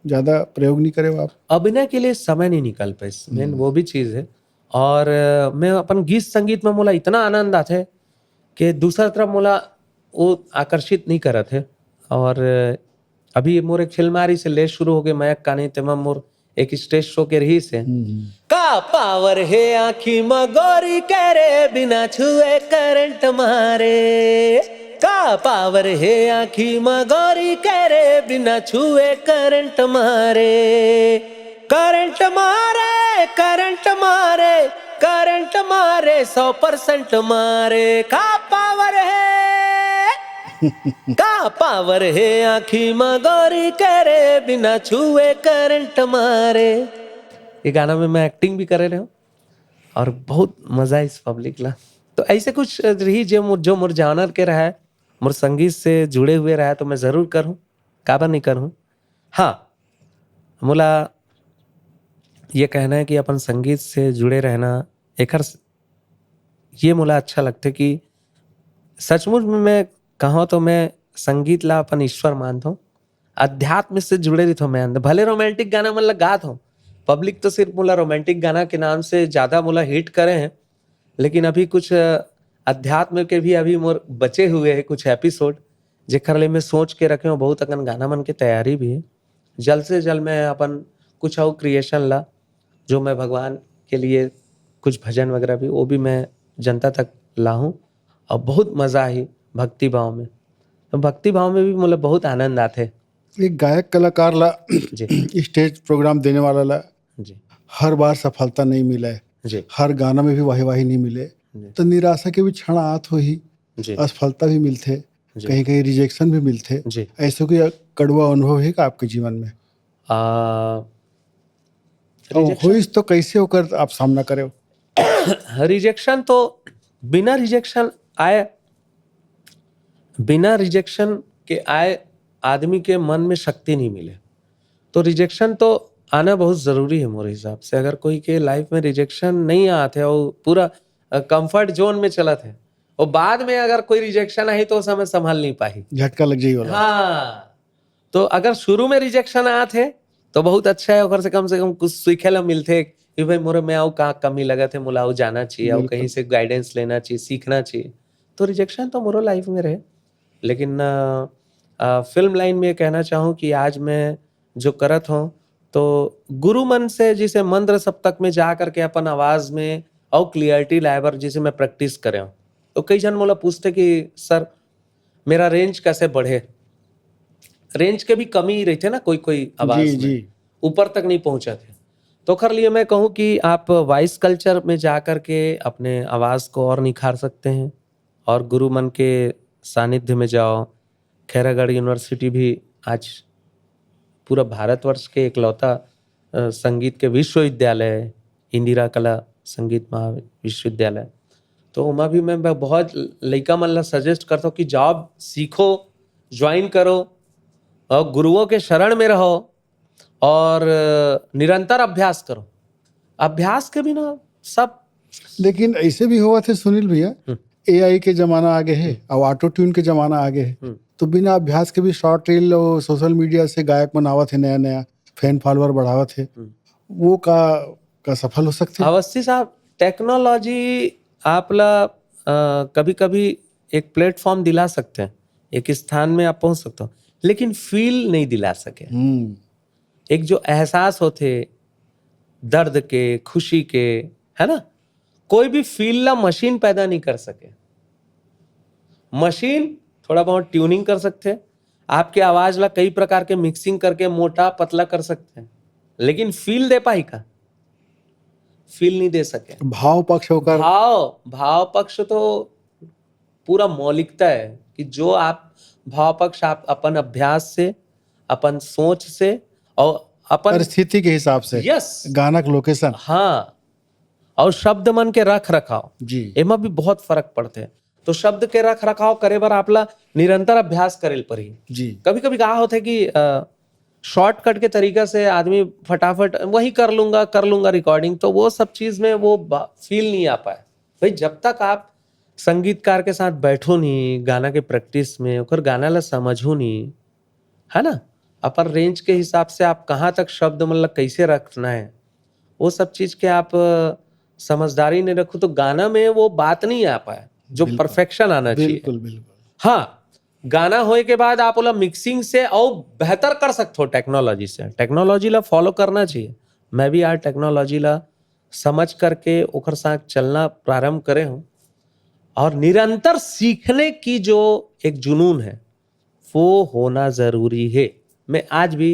ज्यादा प्रयोग नहीं करे हो आप? अभिनय के लिए समय नहीं निकल पाए, मेन वो भी चीज है। और मैं अपन गीत संगीत में मोला इतना आनंद आते है कि दूसरा तरफ मोला वो आकर्षित नहीं करत है। और अभी मोर एक फिल्म आ रही से ले शुरू हो गए मयक कानी, तेमा मोर एक स्टेज शो के रही से का पावर है आँखी मगोरी करे बिना छुए करंट मारे, का पावर है आँखी मगोरी करे बिना छुए करंट मारे, करंट मारे करंट मारे करंट मारे 100% मारे, का पावर है का पावर है आँखी मगोरी करे बिना छुए करंट मारे। ये गाना में मैं एक्टिंग भी करे रहे हूँ और बहुत मजा इस पब्लिक ला। तो ऐसे कुछ रही जो मोर जानर के रहा है, मोर संगीत से जुड़े हुए रहा है, तो मैं जरूर करूँ, काबर नहीं करूँ। हाँ, मोला ये कहना है कि अपन संगीत से जुड़े रहना एकर ये मोला अच्छा लगता है कि सचमुच में मैं कहूँ तो मैं संगीत ला अपन ईश्वर मानता हूँ, अध्यात्म से जुड़े रही थो मैं। भले रोमांटिक गाना मन ला गात हूँ, पब्लिक तो सिर्फ मोला रोमांटिक गाना के नाम से ज्यादा मोला हिट करे हैं, लेकिन अभी कुछ अध्यात्म के भी अभी मोर बचे हुए हैं कुछ एपिसोड, जेकर ले मैं सोच के रखे हूँ। बहुत अकन गाना मन के तैयारी भी है। जल्द से जल्द मैं अपन कुछ और क्रिएशन ला, जो मैं भगवान के लिए कुछ भजन वगैरह भी, वो भी मैं जनता तक लाऊं। और बहुत मजा आई भक्ति भाव में, तो भक्ति भाव में भी मुझे बहुत आनंद आते। एक गायक कलाकार ला जी स्टेज प्रोग्राम देने वाला ला जी हर बार सफलता नहीं मिले, जी हर गाना में भी वाही नहीं मिले, जी तो निराशा के भी क्षण आत हो ही, जी असफलता भी मिलते, जी कहीं कहीं रिजेक्शन भी मिलते। जी। ऐसे कोई कड़वा अनुभव है का आपके जीवन में? और होइस तो कैसे होकर आप सामना करे हो? रिजेक्शन तो बिना रिजेक्शन आए, बिना रिजेक्शन के आए आदमी के मन में शक्ति नहीं मिले। तो रिजेक्शन तो आना बहुत जरूरी है मोरे हिसाब से। अगर कोई के लाइफ में रिजेक्शन नहीं आते और पूरा कंफर्ट जोन में चला थे, और बाद में अगर कोई रिजेक्शन आई तो उस समय संभाल नहीं पाई, झटका लग जाइए वाला। हाँ। तो अगर शुरू में रिजेक्शन आते तो बहुत अच्छा है, और से कम कुछ सीखे ला मिलते कि भाई मोरे में आओ कहाँ कमी लगा थे, मुलाओ जाना चाहिए और कहीं से गाइडेंस लेना चाहिए, सीखना चाहिए। तो रिजेक्शन तो मोरो लाइफ में रहे। लेकिन फिल्म लाइन में ये कहना चाहूँ कि आज मैं जो करत हूँ, तो गुरु मन से जिसे मंत्र सप्तक में जा करके अपन आवाज में और क्लियरिटी लाइबर जिसे मैं प्रैक्टिस करे हूँ। तो कई जन मोला पूछते कि सर मेरा रेंज कैसे बढ़े, रेंज के भी कमी रहते ना कोई कोई आवाज में, ऊपर तक नहीं पहुंचा थे। तो कर लिए मैं कहूँ कि आप वॉइस कल्चर में जा करके अपने आवाज को और निखार सकते हैं, और गुरु मन के सानिध्य में जाओ। खैरागढ़ यूनिवर्सिटी भी आज पूरा भारतवर्ष के इकलौता संगीत के विश्वविद्यालय, इंदिरा कला संगीत महाविश्वविद्यालय। तो वहाँ भी मैं बहुत लड़का मन ला सजेस्ट करता हूँ कि जॉब सीखो, ज्वाइन करो और गुरुओं के शरण में रहो और निरंतर अभ्यास करो। अभ्यास के बिना सब। लेकिन ऐसे भी हुआ थे सुनील भैया, एआई के जमाना आगे है और ऑटो ट्यून के जमाना आगे है, तो बिना अभ्यास के भी शॉर्ट रील और सोशल मीडिया से गायक बनावत है, नया नया फैन फॉलोअर बढ़ावत है, वो का सफल हो सकते? अवस्थी साहब, टेक्नोलॉजी आपला कभी कभी एक प्लेटफॉर्म दिला सकते हैं, एक स्थान में आप पहुंच सकते हो, लेकिन फील नहीं दिला सके। एक जो एहसास होते दर्द के, खुशी के, है ना, कोई भी फील ला मशीन पैदा नहीं कर सके। मशीन थोड़ा बहुत ट्यूनिंग कर सकते हैं, आपके आवाज ला कई प्रकार के मिक्सिंग करके मोटा पतला कर सकते हैं, लेकिन फील दे पाई का? फील नहीं दे सके। भाव पक्ष होकर, भाव पक्ष तो पूरा मौलिकता है कि जो आप भाव पक्ष आप अपन अभ्यास से, अपन सोच से और अपन परिस्थिति के हिसाब से, यस, गाना का लोकेशन, हाँ, और शब्द मन के रख रखाव जी, एमा भी बहुत फर्क पड़ते हैं। तो शब्द के रख रखाव करे बर आपला निरंतर अभ्यास करेल पड़ी जी। कभी कभी कहा होता है कि शॉर्टकट के तरीका से आदमी फटाफट वही कर लूंगा रिकॉर्डिंग, तो वो सब चीज में वो फील नहीं आ पाए। भाई जब तक आप संगीतकार के साथ बैठो नहीं गाना के प्रैक्टिस में, और गाना ला समझो नहीं, है ना, अपन रेंज के हिसाब से आप कहाँ तक शब्द मतलब कैसे रखना है, वो सब चीज के आप समझदारी नहीं रखो तो गाना में वो बात नहीं आ पाए जो परफेक्शन आना चाहिए। बिल्कुल बिल्कुल। हाँ, गाना होए के बाद आप बोला मिक्सिंग से और बेहतर कर सकते हो टेक्नोलॉजी से। टेक्नोलॉजी ला फॉलो करना चाहिए। मैं भी यार टेक्नोलॉजी ला समझ करके ओकर साथ चलना प्रारंभ करे हूँ, और निरंतर सीखने की जो एक जुनून है वो होना जरूरी है। मैं आज भी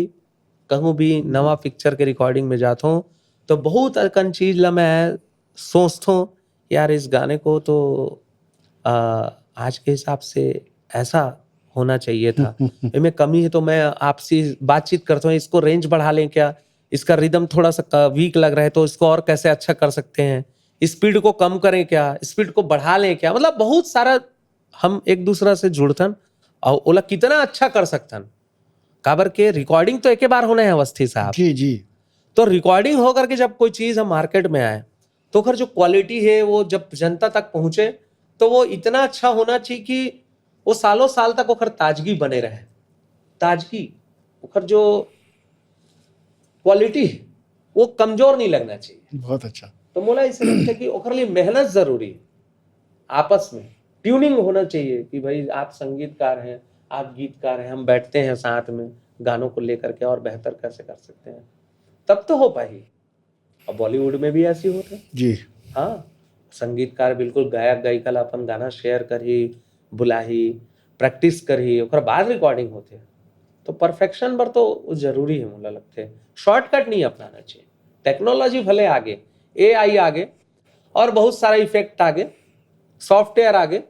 कहूँ भी नवा पिक्चर के रिकॉर्डिंग में जाता हूँ तो बहुत अकन चीज ला मैं सोचता हूँ, यार इस गाने को तो आज के हिसाब से ऐसा होना चाहिए था, इनमें कमी है, तो मैं आपसे बातचीत करता हूँ, इसको रेंज बढ़ा लें क्या, इसका रिदम थोड़ा सा वीक लग रहा है तो इसको और कैसे अच्छा कर सकते हैं, स्पीड को कम करें क्या, स्पीड को बढ़ा लें क्या, मतलब बहुत सारा हम एक दूसरा से जुड़तन और ओला कितना अच्छा कर सकतन। काबर के रिकॉर्डिंग तो एक बार होना है अवस्थी साहब, जी जी तो रिकॉर्डिंग होकर के जब कोई चीज हम मार्केट में आए तो फिर जो क्वालिटी है वो जब जनता तक पहुंचे तो वो इतना अच्छा होना चाहिए कि वो सालों साल तक ओकर ताजगी बने रहे, ताजगी, ओकर जो क्वालिटी है वो कमजोर नहीं लगना चाहिए। बहुत अच्छा। तो मोला इसे लगता है कि ओकर लिए मेहनत जरूरी है, आपस में ट्यूनिंग होना चाहिए कि भाई आप संगीतकार हैं, आप गीतकार हैं, हम बैठते हैं साथ में गानों को लेकर के और बेहतर कैसे कर सकते हैं, तब तो हो पाएगी। और बॉलीवुड में भी ऐसी होते हैं। जी हाँ, संगीतकार बिल्कुल गायक गायिका ला अपन गाना शेयर करी, बुलाही, प्रैक्टिस करी, ओकर बाद रिकॉर्डिंग होते हैं। तो परफेक्शन बर तो जरूरी है, मोला लगते है शॉर्टकट नहीं अपनाना चाहिए। टेक्नोलॉजी भले आगे, एआई आगे और बहुत सारा इफेक्ट आगे, सॉफ्टवेयर आगे,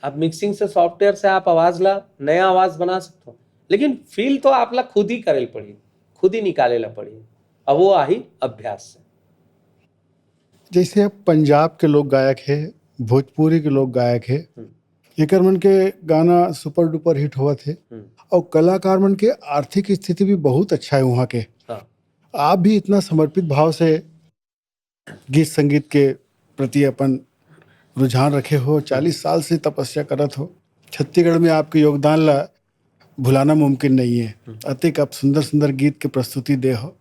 आप मिक्सिंग से सॉफ्टवेयर से आप आवाज ला नया आवाज बना सकते हो, लेकिन फील तो आप ला खुद ही करे पड़ी, खुद ही निकाले ला पड़ी, अब वो आई अभ्यास से। जैसे अब पंजाब के लोग गायक है, भोजपुरी के लोग गायक है, एकर मन के गाना सुपर डुपर हिट हुआ थे और कलाकार मन के आर्थिक स्थिति भी बहुत अच्छा है वहाँ के। हाँ, आप भी इतना समर्पित भाव से गीत संगीत के प्रति अपन रुझान रखे हो, 40 साल से तपस्या करत हो, छत्तीसगढ़ में आपके योगदान ला भुलाना मुमकिन नहीं है। अतिक आप सुंदर सुंदर गीत के प्रस्तुति दे हो,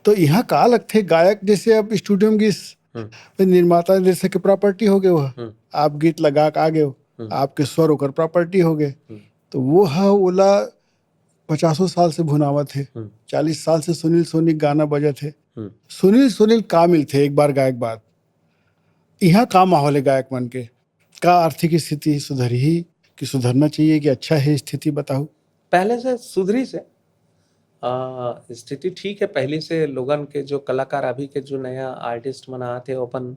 तो यहाँ का लगते गायक जैसे अब स्टूडियो में गीत निर्माता निर्देशक के प्रॉपर्टी हो गए, वह आप गीत लगा के आ गए हो, आपके स्वर होकर प्रॉपर्टी हो गए, तो वो है ओला 50 साल से भुनावत है, 40 साल से सुनील सोनी गाना बजा थे। सुनील का मिलते एक बार गायक बात, यहाँ का माहौल है गायक मन के, का आर्थिक स्थिति सुधरी ही कि सुधरना चाहिए कि अच्छा है स्थिति, बताओ। पहले से सुधरी से स्थिति ठीक है, पहले से लोगन के जो कलाकार अभी के जो नया आर्टिस्ट मना थे अपन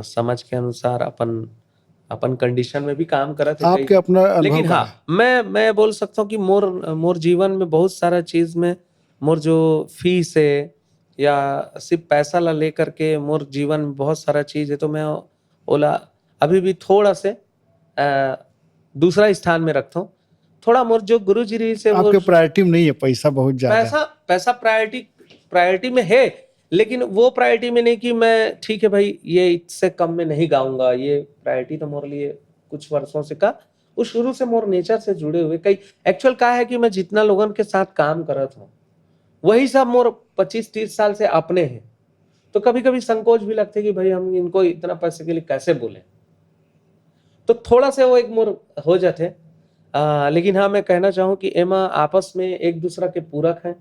समझ के अनुसार अपन कंडीशन में भी काम करत है आपके अपना अनुभव लेकिन का हाँ, मैं बोल सकता हूँ कि मोर जीवन में बहुत सारा चीज में मोर जो फीस है या सिर्फ पैसा ला लेकर के मोर जीवन में बहुत सारा चीज है, तो मैं ओला अभी भी थोड़ा से दूसरा स्थान में रखता हूँ। थोड़ा मोर जो गुरु जी रही से आपके प्रायोरिटी में नहीं है, पैसा बहुत ज्यादा, पैसा प्रायोरिटी में है, लेकिन वो प्रायोरिटी में नहीं कि मैं ठीक है भाई ये इससे कम में नहीं गाऊंगा, ये प्रायोरिटी तो मोर लिए कुछ वर्षों से का वो शुरू से मोर नेचर से जुड़े हुए कई एक्चुअल का है कि मैं जितना लोगन के साथ काम करत हूँ वही सब मोर 25-30 साल से अपने हैं, तो कभी कभी संकोच भी लगते कि भाई हम इनको इतना पैसे के लिए कैसे बोले, तो थोड़ा से वो एक मोर हो जाते। लेकिन हाँ, मैं कहना चाहूँ कि एमा आपस में एक दूसरा के पूरक हैं,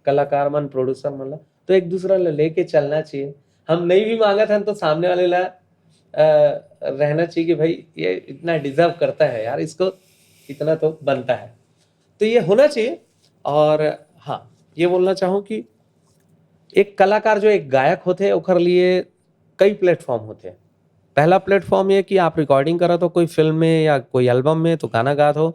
कलाकार मन प्रोड्यूसर मन ला, तो एक दूसरा लेके चलना चाहिए। हम नहीं भी मांगत हैं तो सामने वाले ला रहना चाहिए कि भाई ये इतना डिजर्व करता है यार, इसको इतना तो बनता है, तो ये होना चाहिए। और हाँ, ये बोलना चाहूँ कि एक कलाकार जो एक गायक होते हैं ओकर लिए कई प्लेटफॉर्म होते हैं। पहला प्लेटफॉर्म ये कि आप रिकॉर्डिंग करा तो कोई फिल्म में या कोई एल्बम में तो गाना गात हो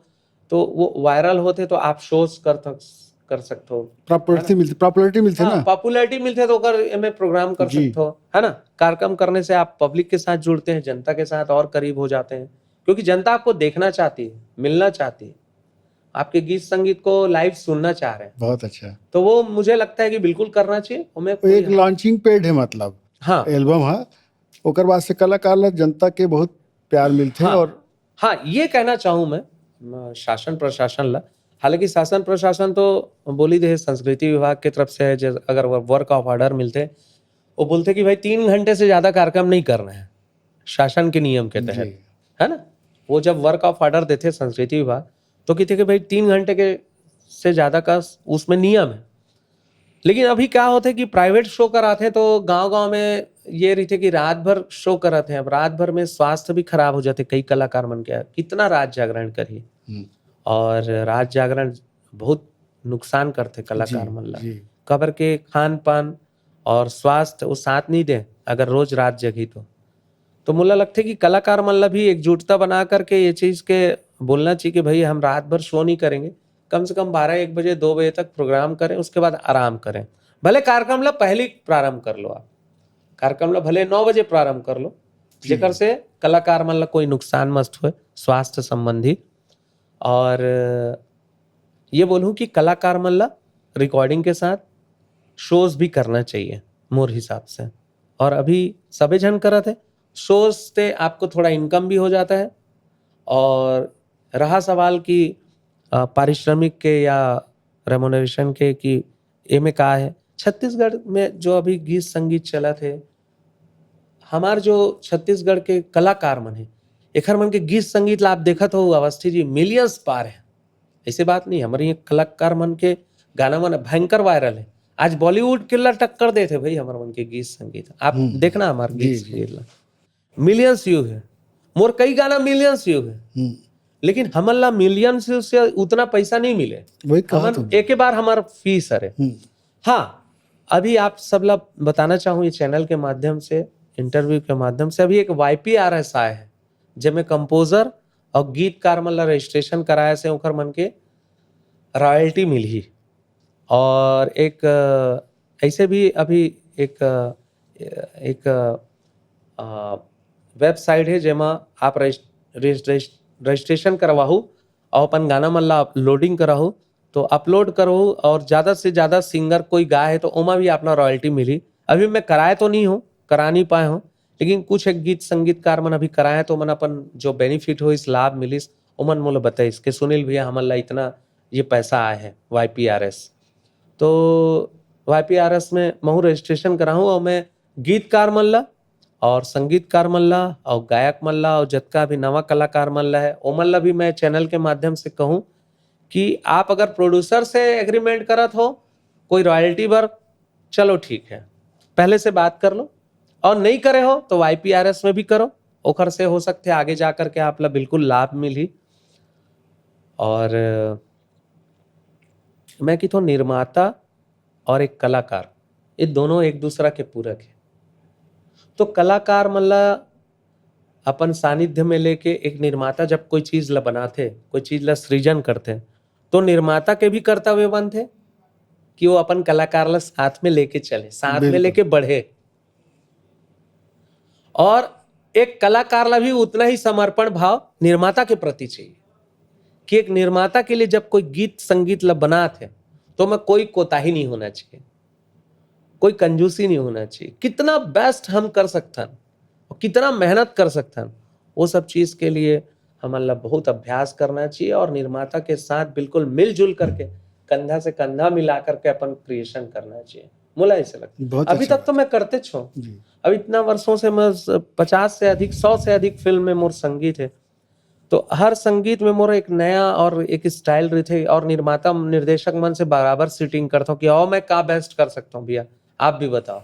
तो वो वायरल होते तो आप शोज कर सकते हो, प्रॉपर्टी मिलती हाँ, ना, पॉपुलैरिटी मिलते तो ओकर में प्रोग्राम कर जी। सकते हो, है ना। कार्यक्रम करने से आप पब्लिक के साथ जुड़ते हैं, जनता के साथ और करीब हो जाते हैं, क्योंकि जनता आपको देखना चाहती है, मिलना चाहती है, आपके गीत संगीत को लाइव सुनना चाह रहे हैं। बहुत अच्छा, तो वो मुझे लगता है कि बिल्कुल करना चाहिए। एक लॉन्चिंग पेड है, मतलब हाँ, एल्बम है, ओकर बाद से कलाकार ला जनता के बहुत प्यार मिलते हैं। हाँ, और हाँ, ये कहना चाहूँ मैं शासन प्रशासन ला, हालांकि शासन प्रशासन तो बोली दे संस्कृति विभाग की तरफ से है, अगर वर्क ऑफ ऑर्डर मिलते वो बोलते कि भाई 3 घंटे से ज्यादा कार्यक्रम नहीं करना है शासन के नियम के तहत, है ना। वो जब वर्क ऑफ ऑर्डर देते संस्कृति विभाग तो कहते कि भाई 3 घंटे के से ज्यादा का उसमें नियम है। लेकिन अभी क्या होते कि प्राइवेट शो कराते हैं तो गांव में ये रहते कि रात भर शो कराते हैं, अब रात भर में स्वास्थ्य भी खराब हो जाते कई कलाकार मन के, कितना रात जागरण करिए, और रात जागरण बहुत नुकसान करते कलाकार मन ला, कबर के खान पान और स्वास्थ्य वो साथ नहीं दे अगर रोज रात जगी तो मुझे लगता है कि कलाकार मन ला भी एकजुटता बना करके ये चीज के बोलना चाहिए कि भाई हम रात भर शो नहीं करेंगे, कम से कम 12-1 बजे 2 बजे तक प्रोग्राम करें, उसके बाद आराम करें। भले कार्यक्रम ला पहले प्रारंभ कर लो, आप कार्यक्रम ला भले 9 बजे प्रारंभ कर लो, जेकर से कलाकार मन ला कोई नुकसान मस्त हुए स्वास्थ्य संबंधी। और ये बोलूं कि कलाकार मन ला रिकॉर्डिंग के साथ शोज भी करना चाहिए मोर हिसाब से। और अभी सभी जन करत है शोज से, आपको थोड़ा इनकम भी हो जाता है। और रहा सवाल कि पारिश्रमिक के या रेमोनरेशन के कि ए में का है, छत्तीसगढ़ में जो अभी गीत संगीत चला थे, हमार जो छत्तीसगढ़ के कलाकार मन है, एखर मन के गीत संगीत ला आप देखत हो अवस्थी जी मिलियंस पार है। ऐसे बात नहीं, हमारे यहाँ कलाकार मन के गाना मन भयंकर वायरल है। आज बॉलीवुड के ला टक्कर देते भाई हमारे मन के गीत संगीत। आप देखना हमारे गीत संगीत ला मिलियंस व्यू है, मोर कई गाना मिलियंस व्यू है, लेकिन हमन ला मिलियंस व्यू से उतना पैसा नहीं मिले। वही कहा हमन एक बार हमारा फीस है। हाँ, अभी आप सब ला बताना चाहूँ ये चैनल के माध्यम से, इंटरव्यू के माध्यम से, अभी एक YPRS आया है जिसमें कंपोजर और गीतकार मन ला रजिस्ट्रेशन कराए से ओकर मन के रॉयल्टी मिली। और एक ऐसे भी अभी एक वेबसाइट है जेमा आप रजिस्ट्रेशन करवाहू और अपन गाना मन ला लोडिंग कराहू, तो अपलोड करहू और ज़्यादा से ज़्यादा सिंगर कोई गाए है तो ओमा भी अपना रॉयल्टी मिली। अभी मैं कराए तो नहीं हूँ, करा नहीं पाए हूँ, लेकिन कुछ एक गीत संगीतकार मन अभी कराए तो मन अपन जो बेनिफिट हो इस लाभ मिलिस ओमन मोला बताइस कि सुनील भैया हमन ला इतना ये पैसा आए है YPRS। तो YPRS में महू रजिस्ट्रेशन कराहूँ और मैं गीतकार मन ला और संगीतकार मन ला और गायक मन ला और जतका भी नवा कलाकार मन ला है ओमन ला भी मैं चैनल के माध्यम से कहूँ कि आप अगर प्रोड्यूसर से एग्रीमेंट करत हो कोई रॉयल्टी बर, चलो ठीक है, पहले से बात कर लो। और नहीं करे हो तो YPRS में भी करो, ओखर से हो सकते आगे जा करके आप ला बिल्कुल लाभ मिली। और मैं कि तो निर्माता और एक कलाकार ये दोनों एक दूसरा के पूरक है। तो कलाकार मन ला अपन सानिध्य में लेके एक निर्माता जब कोई चीज ला बनाथे, कोई चीज ला सृजन करथे, तो निर्माता के भी कर्तव्य बनथे कि वो अपन कलाकार ला साथ में लेके चले, साथ में लेके बढ़े। और एक कलाकार ला भी उतना ही समर्पण भाव निर्माता के प्रति चाहिए कि एक निर्माता के लिए जब कोई गीत संगीत ला बनाथे तो मैं कोई कोताही नहीं होना चाहिए, कोई कंजूसी नहीं होना चाहिए। कितना बेस्ट हम कर सकथन और कितना मेहनत कर सकथन, वो सब चीज के लिए हमें ला बहुत अभ्यास करना चाहिए और निर्माता के साथ बिल्कुल मिलजुल करके कंधा से कंधा मिला करके अपन क्रिएशन करना चाहिए। मुला ऐसे लगता है। अभी तक तो मैं करते छो, अब इतना वर्षों से मैं 50 से अधिक 100 से अधिक फिल्म में मोर संगीत है, तो हर संगीत में मोर एक नया और एक स्टाइल रहते और निर्माता निर्देशक मन से बराबर सीटिंग करता हूँ कि आओ मैं का बेस्ट कर सकता हूँ भैया, आप भी बताओ।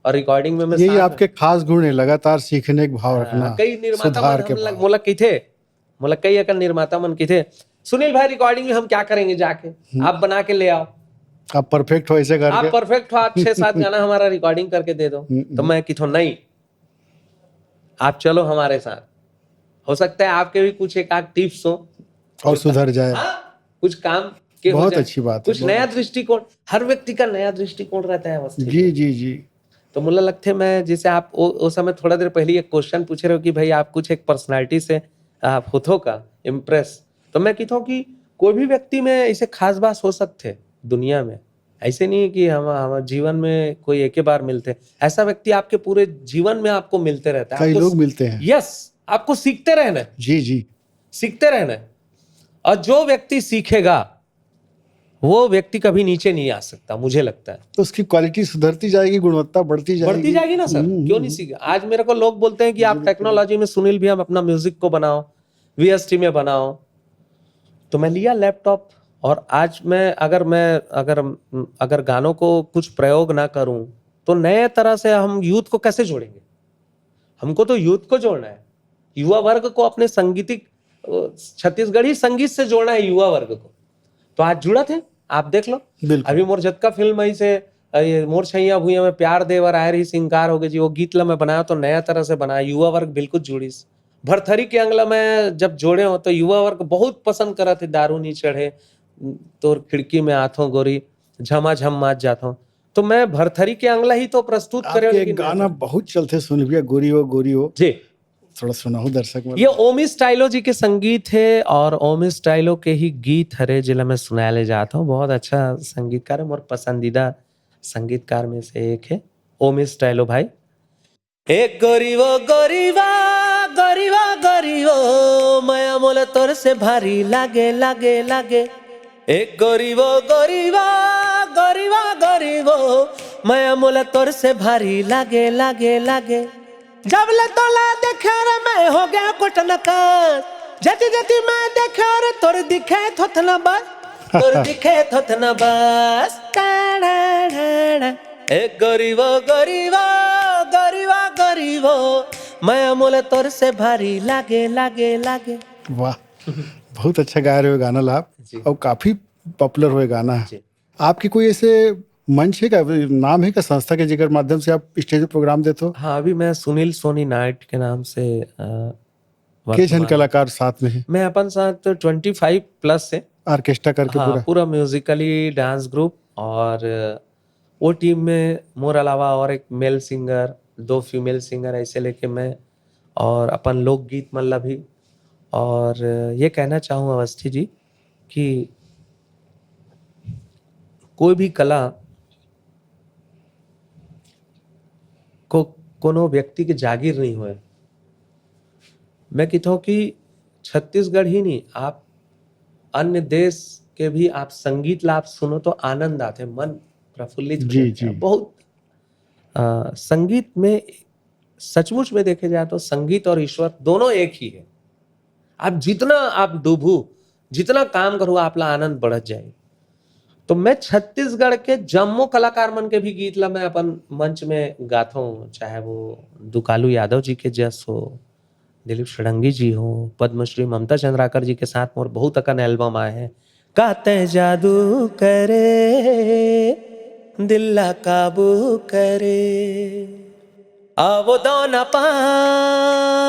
और रिकॉर्डिंग में मैं यही आपके खास गुण है, लगातार सीखने का भाव रखना। कई निर्माता मन मोला की थे, मोला कई अकल निर्माता मन की थे, सुनील भाई रिकॉर्डिंग में हम क्या करेंगे जाके, आप बना के ले आओ, आप परफेक्ट हो ऐसे करके, आप परफेक्ट हो, आप 6-7 गाना हमारा रिकॉर्डिंग करके दे दो। तो मैं की नहीं, आप चलो हमारे साथ, हो सकता है आपके भी कुछ एक आध टिप्स हो और सुधर जाए, कुछ काम के बहुत अच्छी बात है। कुछ नया दृष्टिकोण, हर व्यक्ति का नया दृष्टिकोण रहता है। जी जी जी। तो मुझे लगता है मैं जैसे आप उस समय थोड़ा देर पहले एक क्वेश्चन पूछ रहे हो कि भाई आप कुछ एक पर्सनालिटी से आप होतो का इम्प्रेस, तो मैं कहता हूँ कि कोई भी व्यक्ति में ऐसे खास बात हो सकते दुनिया में, ऐसे नहीं है कि हम जीवन में कोई एक ही बार मिलते, ऐसा व्यक्ति आपके पूरे जीवन में आपको मिलते रहता है। कई लोग मिलते हैं। यस, आपको सीखते रहना है। जी जी, सीखते रहना है। और जो व्यक्ति सीखेगा वो व्यक्ति कभी नीचे नहीं आ सकता, मुझे लगता है। तो उसकी क्वालिटी सुधरती जाएगी, गुणवत्ता बढ़ती जाएगी ना सर, क्यों नहीं सीखे। आज मेरे को लोग बोलते हैं कि आप टेक्नोलॉजी में सुनील भी हम अपना म्यूजिक को बनाओ, VST में बनाओ, तो मैं लिया लैपटॉप और आज मैं अगर गानों को कुछ प्रयोग ना करूं तो नए तरह से हम यूथ को कैसे जोड़ेंगे। हमको तो यूथ को जोड़ना है, युवा वर्ग को अपने संगीतिक छत्तीसगढ़ी संगीत से जोड़ना है युवा वर्ग को। तो आज जुड़ा थे, आप देख लो अभी मोर जतका फिल्म आई से मोर छैया भुइया में प्यार देवर आए रही सिंगार हो गए जी, वो गीत ला मैं बनाया तो नया तरह से बनाया, युवा वर्ग बिल्कुल जुड़ीस। भरथरी के अंगला में जब जोड़े हो तो युवा वर्ग बहुत पसंद करा थे, दारू नहीं चढ़े तोर खिड़की में आथो गोरी, झमाझम माच जाथो। तो मैं भरथरी के अंगला ही तो प्रस्तुत करे आपके एक लेकिन गाना बहुत चलते सुन भैया, गोरी हो जी, थोड़ा सुनाओ दर्शक में। ये ओमी स्टाइलो जी के संगीत है और ओमी स्टाइलो के ही गीत हरे जिला में सुनाया ले जाता हूँ। बहुत अच्छा संगीतकार है, मोर पसंदीदा संगीतकार में से एक है ओमी स्टाइलो भाई। एक गरीबो गरीबा गरीबा गरीबो माया मोल तोर से भारी लागे लागे लागे। एक गरीबो गरीबा गरीबा गरीबो माया मोल तोर से भारी लागे लागे लागे। जब ले तोला देखे रे मैं हो गया कोटन का, जति जति मैं देखे रे तोर दिखे थोथना बस, तोर दिखे थोथना बस। एक गरीबो गरीबो गरीबा गरीबो माया मोल तोर से भारी लागे लागे लागे। वाह, बहुत अच्छा गा रहे हो गाना लाभ, और काफी पॉपुलर हुए गाना है। जी। आपकी कोई ऐसे मंच है का, नाम है का, संस्था के जिक्र माध्यम से आप स्टेज पे प्रोग्राम देते हो? हाँ, अभी मैं सुनील सोनी नाइट के नाम से के जन कलाकार साथ में है? मैं अपन साथ 25+ है ऑर्केस्ट्रा करके। हाँ, पूरा म्यूजिकली डांस ग्रुप, और वो टीम में मोर अलावा और एक मेल सिंगर, 2 फीमेल सिंगर ऐसे लेके मैं, और अपन लोकगीत मल्ला भी। और ये कहना चाहूँ अवस्थी जी कि कोई भी कला को कोनो व्यक्ति के जागीर नहीं हुए। मैं कहता हूँ कि छत्तीसगढ़ ही नहीं, आप अन्य देश के भी आप संगीत ला आप सुनो तो आनंद आते, मन प्रफुल्लित हो जाता है। बहुत संगीत में सचमुच में देखे जाए तो संगीत और ईश्वर दोनों एक ही है। आप जितना आप डूबू, जितना काम करो, आपला आनंद बढ़त जाए। तो मैं छत्तीसगढ़ के जम्मो कलाकार मन के भी गीत ला मैं अपन मंच में गाता हूँ, चाहे वो दुकालू यादव जी के जस हो, दिलीप षडंगी जी हो, पद्मश्री ममता चंद्राकर जी के साथ मोर बहुत अकन एल्बम आए हैं। काते जादू करे दिल्ला काबू करे, आवो दोना पान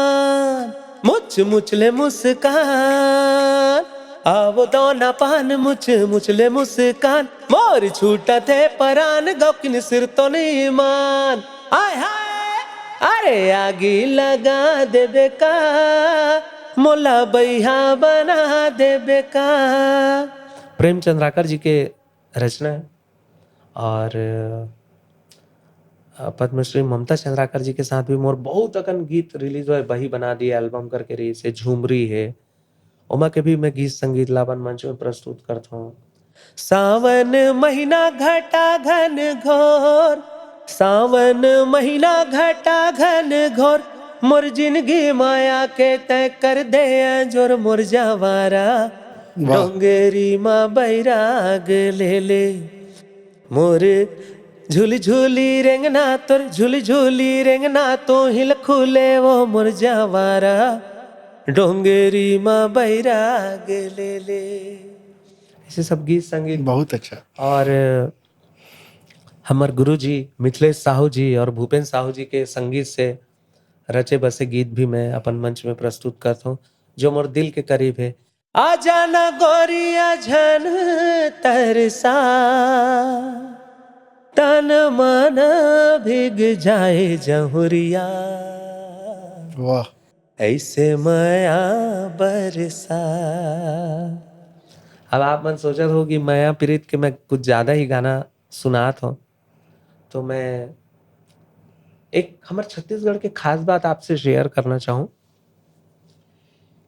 मुच मुचले मुस्कान, आवो दोना पान मुच मुचले मुस्कान, मोर छूटा थे परान गौकिन सिर तो नहीं मान। आय हाय अरे आगी लगा दे बेका, मोला बैहा बना दे बेका। प्रेम चंद्राकर जी के रचना है, और पद्मश्री ममता चंद्राकर जी के साथ भी मोर बहुत अकन गीत रिलीज हुए, बही बना दी एल्बम करके रही से, झूमरी है, उमा के भी मैं गीत संगीत लावन मंच में प्रस्तुत करता हूँ। सावन महीना घटा घन घोर, सावन महीना घटा घन घोर, मोर जिंदगी माया के तय कर दे जोर, मोर जावारा डोंगेरी माँ बैराग ले ले, मोर झूली झूली रेंगना तोर, झूली झूली रेंगना तो हिल खुले वो, मोर जावारा डोंगेरी माँ बैराग ले ले। ऐसे सब गीत संगीत बहुत अच्छा। और हमारे गुरु जी मिथिलेश साहू जी और भूपेन साहू जी के संगीत से रचे बसे गीत भी मैं अपन मंच में प्रस्तुत करता हूँ, जो मोर दिल के करीब है। आ जाना गोरिया झन तरसा, तन मन भीग जाए जहुरिया, वाह, ऐसे माया बरसा। अब आप मन सोचत हो कि माया प्रीत के मैं कुछ ज्यादा ही गाना सुनात हूँ, तो मैं एक हमारे छत्तीसगढ़ के खास बात आपसे शेयर करना चाहूँ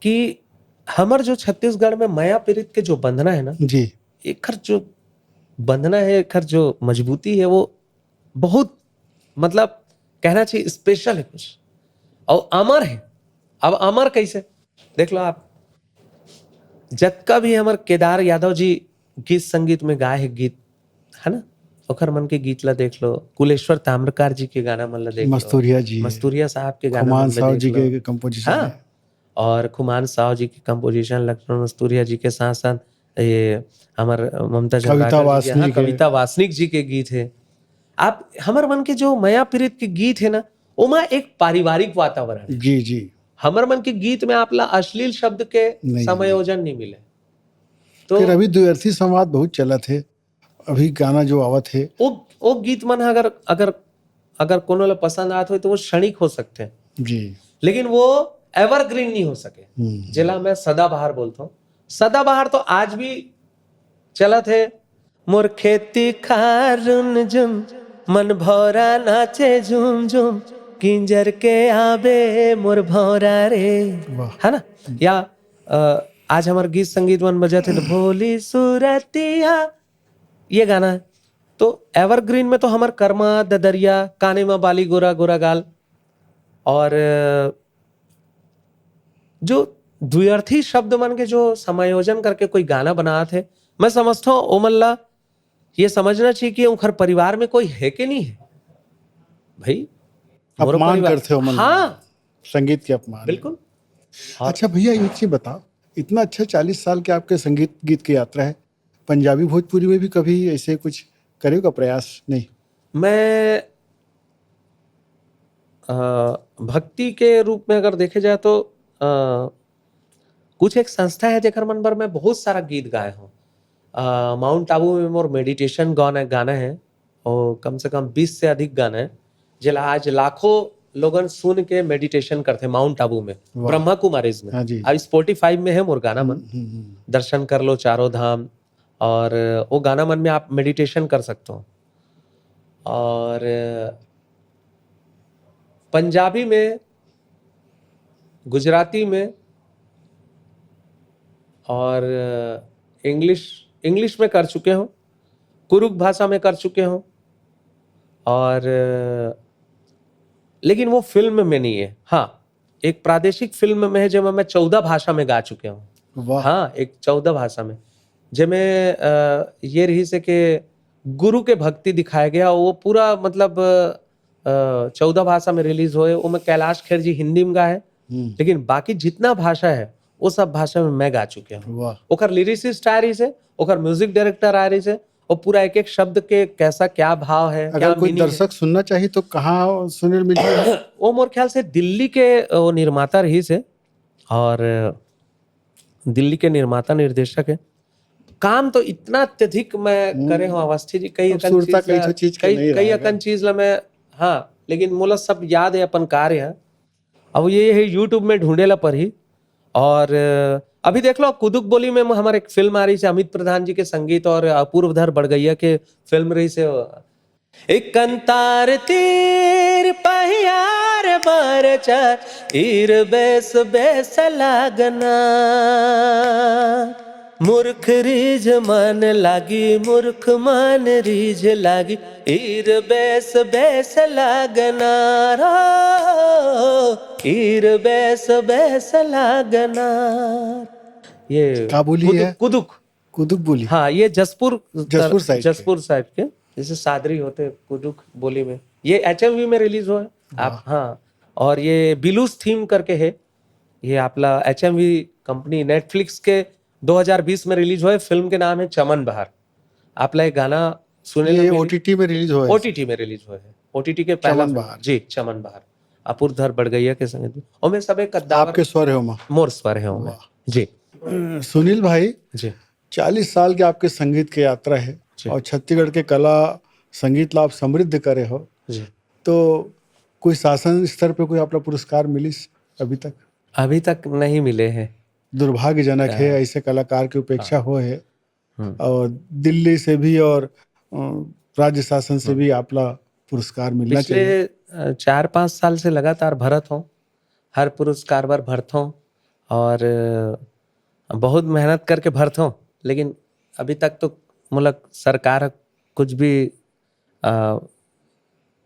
कि हमार जो छत्तीसगढ़ में माया प्रीत के जो बंधना है ना जी, एक जो बंधना है, एक जो मजबूती है, वो बहुत मतलब कहना चाहिए स्पेशल है कुछ, और अमर है। अब अमर कैसे देख लो आप, जत्का भी हमार केदार यादव जी गीत संगीत में गाए है गीत है ना, ओखर मन के गीत ला देख लो, कुलेश्वर ताम्रकार जी के गाना मन ला देख लो, मस्तूरिया जी, मस्तूरिया साहब के गाना खुमान मन साहब में जी देख लो, के कंपोजिशन है। हाँ, और खुमान साहब जी की कंपोजिशन, लक्ष्मण मस्तूरिया जी के साथ साथ ये हमार ममता चंद्राकर जी के, हाँ, कविता वासनिक जी के गीत है। आप हमार मन के जो माया प्रीत के गीत है ना, ओमा एक पारिवारिक वातावरण है। जी जी, हमर मन के गीत में आपला अश्लील शब्द के नहीं, समायोजन नहीं मिले। तो फिर अभी द्व्यर्थी संवाद बहुत चला थे, अभी गाना जो आवत है वो गीत मन अगर अगर अगर कोनो ला पसंद आत हो तो वो क्षणिक हो सकते हैं, जी। लेकिन वो एवरग्रीन नहीं हो सके। जिला मैं सदाबहार बोलता हूँ। सदाबहार तो आज भी चला थे। मोर खेती खारुन झुम मन भौरा नाचे झूम झूम किंजर के आबे मोर भौरा रे, वाह। है ना। या आज हमारे गीत संगीत मन बजा थे तो भोली सूरतिया, ये गाना है। तो एवरग्रीन में तो हमार कर्मा ददरिया काने में बाली गोरा गोरा गाल, और जो द्व्यर्थी शब्द मन के जो समायोजन करके कोई गाना बना थे, मैं समझता हूँ ओमल्ला ये समझना चाहिए कि उनका परिवार में कोई है कि नहीं है भाई। मोरो अपमान परिवार- करते हो मन, हाँ संगीत के अपमान। बिल्कुल। अच्छा भैया एक चीज बताओ, इतना अच्छा 40 साल के आपके संगीत गीत की यात्रा है, पंजाबी भोजपुरी में भी कभी ऐसे कुछ करे का प्रयास नहीं? मैं भक्ति के रूप में अगर देखे जाए तो कुछ एक संस्था है जेकर मन पर मैं बहुत सारा गीत गाए हूँ। माउंट आबू में मोर मेडिटेशन गाना है, और कम से कम 20 से अधिक गाना है, जिला आज लाखों लोगन सुन के मेडिटेशन करते माउंट आबू में, ब्रह्मा कुमारीज में। हाँ जी। अब स्पॉटिफाई में है मोर गाना मन, दर्शन कर लो चारों धाम, और वो गाना मन में आप मेडिटेशन कर सकते हो। और पंजाबी में, गुजराती में, और इंग्लिश में कर चुके हूँ, कुरुक भाषा में कर चुके हूँ, और लेकिन वो फिल्म में नहीं है। हाँ, एक प्रादेशिक फिल्म में है जो मैं 14 भाषा में गा चुके हूँ। वाह। हाँ, एक 14 भाषा में, जिसमें ये रही से कि गुरु के भक्ति दिखाया गया। वो पूरा मतलब 14 भाषा में रिलीज हुए। वो में कैलाश खेर जी हिंदी में गाए, लेकिन बाकी जितना भाषा है वो सब भाषा में मैं गा चुके हूँ। वाह। ओकर लिरिसिस्ट आ रही से, ओकर म्यूजिक डायरेक्टर आ रही से, और पूरा एक एक शब्द के कैसा क्या भाव है, क्या अगर कोई मीनिंग है। दर्शक सुनना चाहिए तो कहाँ सुनील मिलेगा? वो मोर ख्याल से दिल्ली के वो निर्माता रही से, और दिल्ली के निर्माता निर्देशक है। काम तो इतना अत्यधिक मैं करे हूँ अवस्थी जी, कई खूबसूरता कई ठो चीज के नहीं कई रहेगा। अकन चीज ला मैं, हाँ, लेकिन मोला सब याद है अपन कार्य है। अब ये है यूट्यूब में ढूंढेला पर ही। और अभी देख लो कुदुक बोली में हमारे एक फिल्म आ रही है, अमित प्रधान जी के संगीत और अपूर्वधर बड़गैया के फिल्म रही से, एक कंतार तीर पहियार बार चार ईर बेस बेस लागना, मूर्ख रीझ मन लागी मूर्ख मन रीझ लागी ईर बेस बेस लागना रो ईर बेस बेस लागना। ये क्या बोली है? कुदुक। कुदुक बोली। हाँ, ये जसपुर साइड साइड के जैसे सादरी होते कुदुक बोली में। ये HMV में रिलीज हुआ है आप। हाँ, और ये बिलूस थीम करके है, ये आपला HMV कंपनी नेटफ्लिक्स के 2020 में रिलीज हुआ है। फिल्म के नाम है चमन बहार। आपला एक गाना सुने ये OTT में रिलीज हुआ है। OTT में रिलीज हुआ है, OTT के पहला चमन बहार। जी, चमन बहार, अपूर्वधर बड़गैया के संगीत में। और मैं सब एक कद्दावर आपके स्वर है उमा। मोर स्वर है उमा जी। सुनील भाई जी 40 साल के आपके संगीत की यात्रा है, और छत्तीसगढ़ के कला संगीत ला आप समृद्ध करे हो जी। तो कोई शासन स्तर पे कोई आपका पुरस्कार मिलिस अभी तक? अभी तक नहीं मिले हैं। दुर्भाग्यजनक है, ऐसे कलाकार की उपेक्षा हो है। और दिल्ली से भी और राज्य शासन से भी आपला पुरस्कार मिलना चाहिए। पिछले 4-5 साल से लगातार भरत हूँ, हर पुरस्कार पर भरत हूँ, और बहुत मेहनत करके भरत हूँ, लेकिन अभी तक तो मुलक सरकार कुछ भी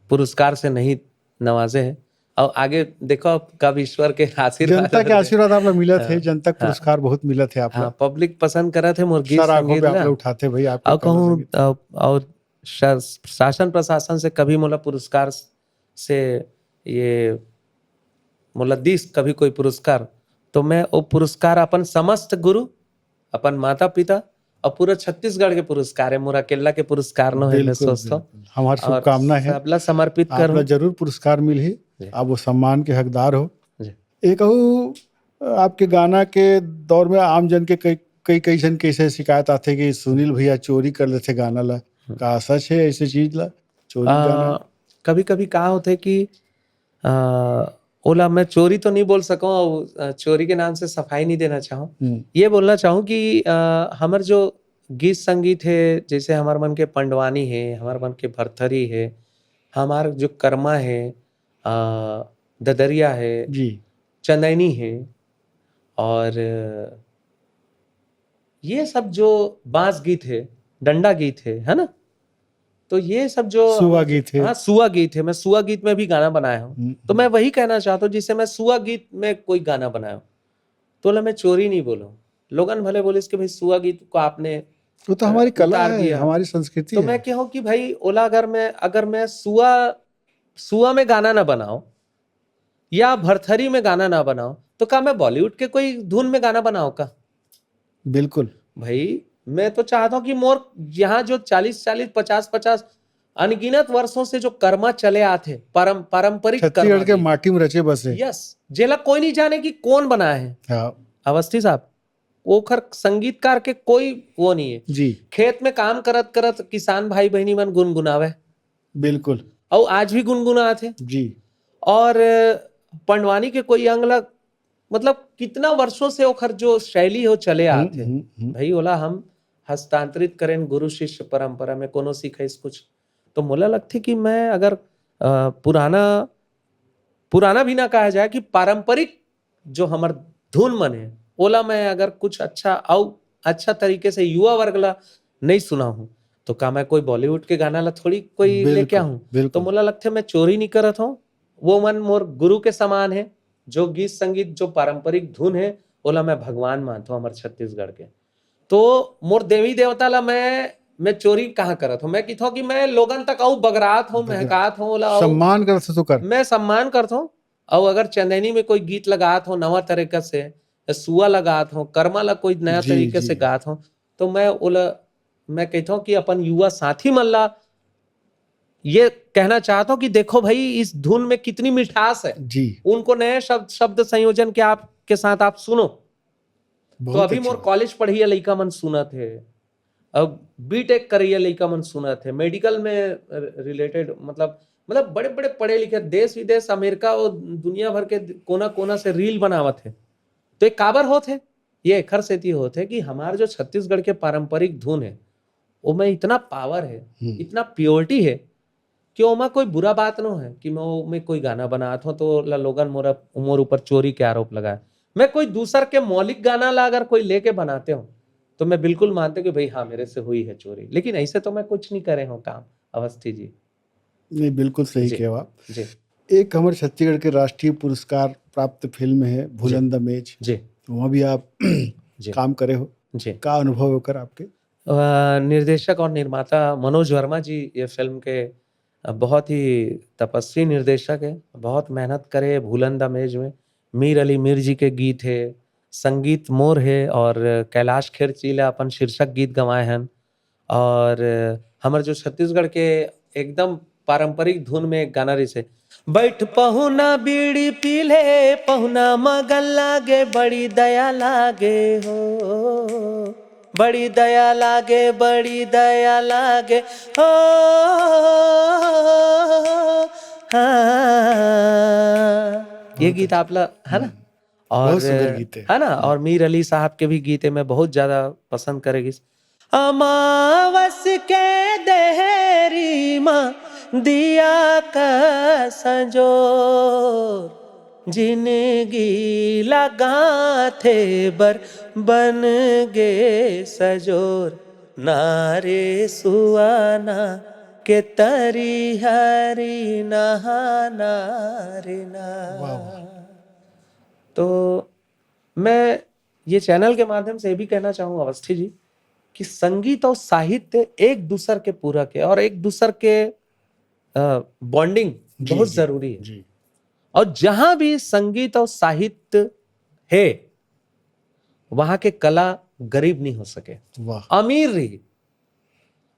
पुरस्कार से नहीं नवाजे हैं। और आगे देखो अब कब ईश्वर के आशीर्वाद, जनता के आशीर्वाद आपला मिला थे, जनता के पुरस्कार बहुत मिला थे आपला। हाँ, पब्लिक पसंद करा थे मोर गीत सर आंखों संगीत पे ला। आपला उठाते भाई आपके और कला कहूँ संगीत। और शासन प्रशासन से कभी मोला पुरस्कार से ये मोला दिस कभी कोई पुरस्कार, तो मैं वो पुरस्कार अपन समस्त गुरु, अपन माता पिता और पूरा छत्तीसगढ़ के पुरस्कार है, मोरा केल्ला के पुरस्कार न है, मैं सोचता हूँ। हमारी शुभकामना है सबला समर्पित आपला करूँ। जरूर पुरस्कार मिली, आप वो सम्मान के हकदार हो। एक आपके गाना के दौर में आम जन के कई कई जन के ऐसे शिकायत आते कि सुनील भैया चोरी कर लेते गाना ला, का सच है ऐसी चीज ला चोरी गाना? कभी कभी कहा होते कि आ, ओला मैं चोरी तो नहीं बोल सकूं और चोरी के नाम से सफाई नहीं देना चाहूँ। ये बोलना चाहूँ कि हमार जो गीत संगीत है, जैसे हमार मन के पंडवानी है, हमार मन के भरथरी है, हमार जो कर्मा है, ददरिया है जी, चंदैनी है, और ये सब जो बांस गीत है, डंडा गीत है ना, तो ये सब जो सुआ गीत है। हाँ सुआ गीत है, मैं सुआ गीत में भी गाना बनाया हूँ। तो मैं वही कहना चाहता हूँ, जिससे मैं सुआ गीत में कोई गाना बनाया हूँ तो मैं चोरी नहीं बोला हूँ। लोगन भले बोले इसके भाई सुआ गीत को आपने वो तो हमारी कला उतार है, दिया, हमारी संस्कृति तो है। मैं कहूँ कि भाई ओला अगर मैं सुआ में गाना ना बनाऊं या भरथरी में गाना ना बनाऊं तो क्या मैं बॉलीवुड के कोई धुन में गाना बनाऊं का? बिल्कुल भाई मैं तो चाहता हूँ कि मोर यहाँ जो 40-40 50-50 अनगिनत वर्षों से जो कर्मा चले आते, पारंपरिक कर्मा छत्तीसगढ़ के गीत, माटी में रचे बसे। यस, जेला कोई नहीं जाने कि कौन बनाया है। हाँ अवस्थी साहब, ओखर संगीतकार के कोई वो नहीं है। जी, खेत में काम करत करत किसान भाई बहनी मन गुनगुनावे, बिल्कुल और आज भी गुनगुनाते। जी, और पंडवानी के कोई अंग लग, मतलब कितना वर्षों से ओखर जो शैली हो चले आते। भाई ओला हम हस्तांतरित करें गुरु शिष्य परंपरा में कोनो सीखे कुछ, तो मोला लगती कि मैं अगर पुराना भी ना कहा जाए कि पारंपरिक जो हमार धुन मन है ओला मैं अगर कुछ अच्छा तरीके से युवा वर्ग ला नहीं सुना हूं तो का मैं कोई बॉलीवुड के गाना ला थोड़ी कोई लेके आऊं। तो बिल्कुल मोला लगता है मैं चोरी नहीं करत हूं, वो मन मोर गुरु के समान है। जो गीत संगीत जो पारंपरिक धुन है ओला मैं भगवान मानता हूं हमारे छत्तीसगढ़ के। तो मोर देवी देवता ला मैं चोरी कहाँ करत हूँ, मैं कहता हूँ कि मैं लोगन तक आऊ बगरात हूँ, महकात हूँ, ओला सम्मान कर तो कर। मैं सम्मान करता हूँ। और अगर चंदैनी में कोई गीत लगात हो नवा तरीका से, सुआ लगात हो, कर्मा ला कोई नया जी, तरीके जी। से गात हो, तो मैं कहता हूँ कि अपन युवा साथी मन ला ये कहना चाहता हूँ कि देखो भाई इस धुन में कितनी मिठास है। जी, उनको नए शब्द संयोजन के आपके साथ आप सुनो। तो अभी मोर कॉलेज पढ़िए लइका मन सुनत है, अब बीटेक करिए लइका मन सुनत है, मेडिकल में रिलेटेड, मतलब बड़े बड़े पढ़े लिखे देश विदेश अमेरिका और दुनिया भर के कोना कोना से रील बनावत है। तो एक काबर होत है, ये एखर सेती होत है कि हमारे जो छत्तीसगढ़ के पारंपरिक धुन है वो में इतना पावर है, इतना प्योरिटी है कि ओमा कोई बुरा बात न है कि मैं कोई गाना बनात हूँ तो लोगन मोर ऊपर चोरी के आरोप लगाए। मैं कोई दूसर के मौलिक गाना ला अगर कोई लेके बनाते हो तो मैं बिल्कुल मानते कि भाई हाँ मेरे से हुई है चोरी, लेकिन ऐसे तो मैं कुछ नहीं करे हूँ काम। अवस्थी जी नहीं, बिल्कुल सही जी कहा आप। जी एक हमारे छत्तीसगढ़ के राष्ट्रीय पुरस्कार प्राप्त फिल्म है भूलन द मेज, जी वहाँ भी आप जी काम करे हो, जी। का अनुभव होकर आपके? निर्देशक और निर्माता मनोज वर्मा जी ये फिल्म के बहुत ही तपस्वी निर्देशक है, बहुत मेहनत करे। भूलन द मेज में मीर अली मीर जी के गीत है, संगीत मोर है, और कैलाश खेर चीला अपन शीर्षक गीत गवाए हैं। और हमारे जो छत्तीसगढ़ के एकदम पारंपरिक धुन में एक गाना रही से, बैठ पहुना बीड़ी पीले पहुना मगन लागे बड़ी दया लागे हो, बड़ी दया लागे बड़ी दया लागे हो, हाँ ये गीत आप है ना। और बहुत सुंदर गीत है ना, और मीर अली साहब के भी गीत है मैं बहुत ज्यादा पसंद करेगी। अमावस के देहरी माँ दिया का संजोर, जिनगी लगा थे बर बन गे सजोर, नारे सुआना के तरी हरी नहाना रे ना। तो मैं ये चैनल के माध्यम से ये भी कहना चाहूंगा अवस्थी जी कि संगीत और साहित्य एक दूसर के पूरक है और एक दूसर के बॉन्डिंग बहुत जरूरी है। जी। और जहां भी संगीत और साहित्य है वहां के कला गरीब नहीं हो सके, वाह, अमीर रही।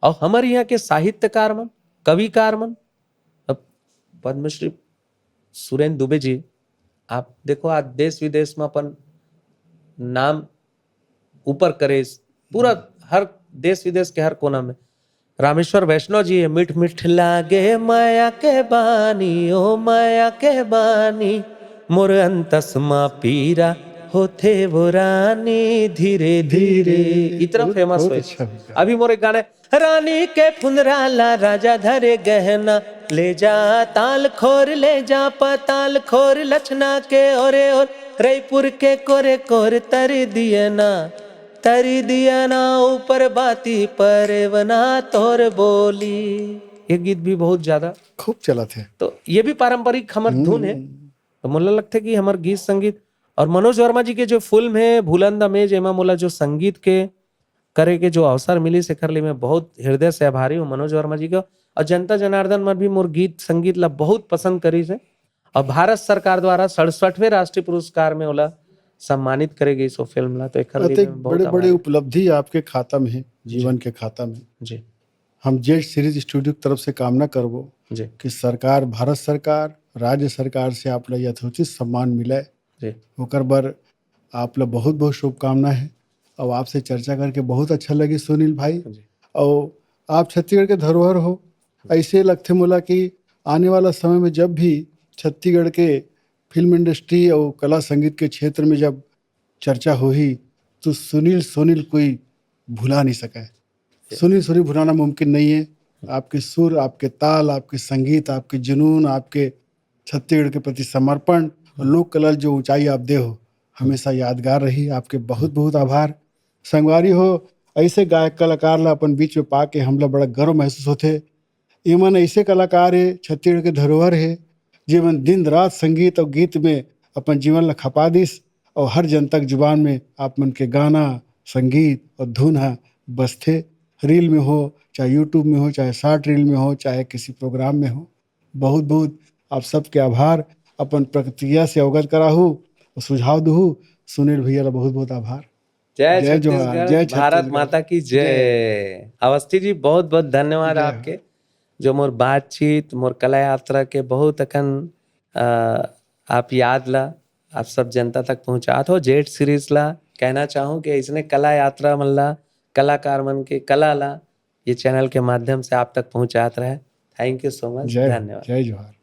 और हमारे यहाँ के साहित्यकार मन, कविकार मन, अब पद्मश्री सुरेंद्र दुबे जी आप देखो आज देश विदेश में अपन नाम ऊपर करे, पूरा हर देश विदेश के हर कोना में रामेश्वर वैष्णव जी है, मिठ मिठ लागे माया के बानी, ओ माया के बानी, मोर अंतसमा पीरा होथे वो रानी धीरे धीरे, इतना बहुत- फेमस बहुत हुए। अच्छा भैया। अभी मोर एक गाने, रानी के फुनराला राजा धरे गहना, ले जा ताल खोर, ले जा पताल खोर, लक्षणा के ओरे और रईपुर के कोरे कोर तरी दिया ना ऊपर बाती पर वना तोर बोली। ये गीत भी बहुत ज्यादा, खूब चला थे। तो ये भी पारंपरिक हमर धुन है। तो मुझे लगता है कि हमार गीत संगीत और मनोज वर्मा जी के जो फिल्म है भूलन दमेज, एमा मोला जो संगीत के करे के जो अवसर मिली शेखर ली, मैं बहुत हृदय से आभारी हूँ मनोज वर्मा जी का। और जनता जनार्दन में भी मोर गीत संगीत ला बहुत पसंद करी से, और भारत सरकार द्वारा 67वें राष्ट्रीय पुरस्कार में ओला सम्मानित करेगी इस फिल्म ला। तो एक बड़े बड़े उपलब्धि आपके खाता में है, जीवन के खाता में। जी हम जेड सीरीज स्टूडियो की तरफ से कामना करबो जी कि सरकार, भारत सरकार, राज्य सरकार से आप ला यथोचित सम्मान मिले, जी ओकर बर आप ला बहुत बहुत शुभकामना है। और आपसे चर्चा करके बहुत अच्छा लगी सुनील भाई। जी। और आप छत्तीसगढ़ के धरोहर हो, ऐसे लगते मोला कि आने वाला समय में जब भी छत्तीसगढ़ के फिल्म इंडस्ट्री और कला संगीत के क्षेत्र में जब चर्चा होही तो सुनील कोई भुला नहीं सका है। सुनील भुलाना मुमकिन नहीं है। आपके सुर, आपके ताल, आपके संगीत, आपके जुनून, आपके छत्तीसगढ़ के प्रति समर्पण और लोक कला जो ऊंचाई आप दे हो, हमेशा यादगार रही। आपके बहुत बहुत आभार। संगवारी हो, ऐसे गायक कलाकार ला अपन बीच में पाके हमला बड़ा गर्व महसूस होते। एमन ऐसे कलाकार है, छत्तीसगढ़ के धरोहर है, जीवन दिन रात संगीत और गीत में अपन जीवन ला खपा दिस, और हर जनता के जुबान में आप मन के गाना, संगीत और धुन है बसथे। रील में हो, चाहे यूट्यूब में हो, चाहे शॉर्ट रील में हो, चाहे किसी प्रोग्राम में हो। बहुत बहुत आप सबके आभार। अपन प्रतिक्रिया से अवगत कराहू और सुझाव दूँ। सुनील भैया ला बहुत बहुत आभार। जय जय जोहार, छत्तीसगढ़, जय भारत छत्तीसगढ़। माता की जय। अवस्थी जी बहुत बहुत धन्यवाद जय। आपके, जो मोर बातचीत, मोर कला यात्रा के बहुत अकन आप याद ला आप सब जनता तक पहुंचात हो। जेड सीरीज ला कहना चाहूँ कि इसने कला यात्रा मन ला, कलाकार मन के कला ला ये चैनल के माध्यम से आप तक पहुंचात रहे। थैंक यू सो मच, जय हो, धन्यवाद। जय जोहार।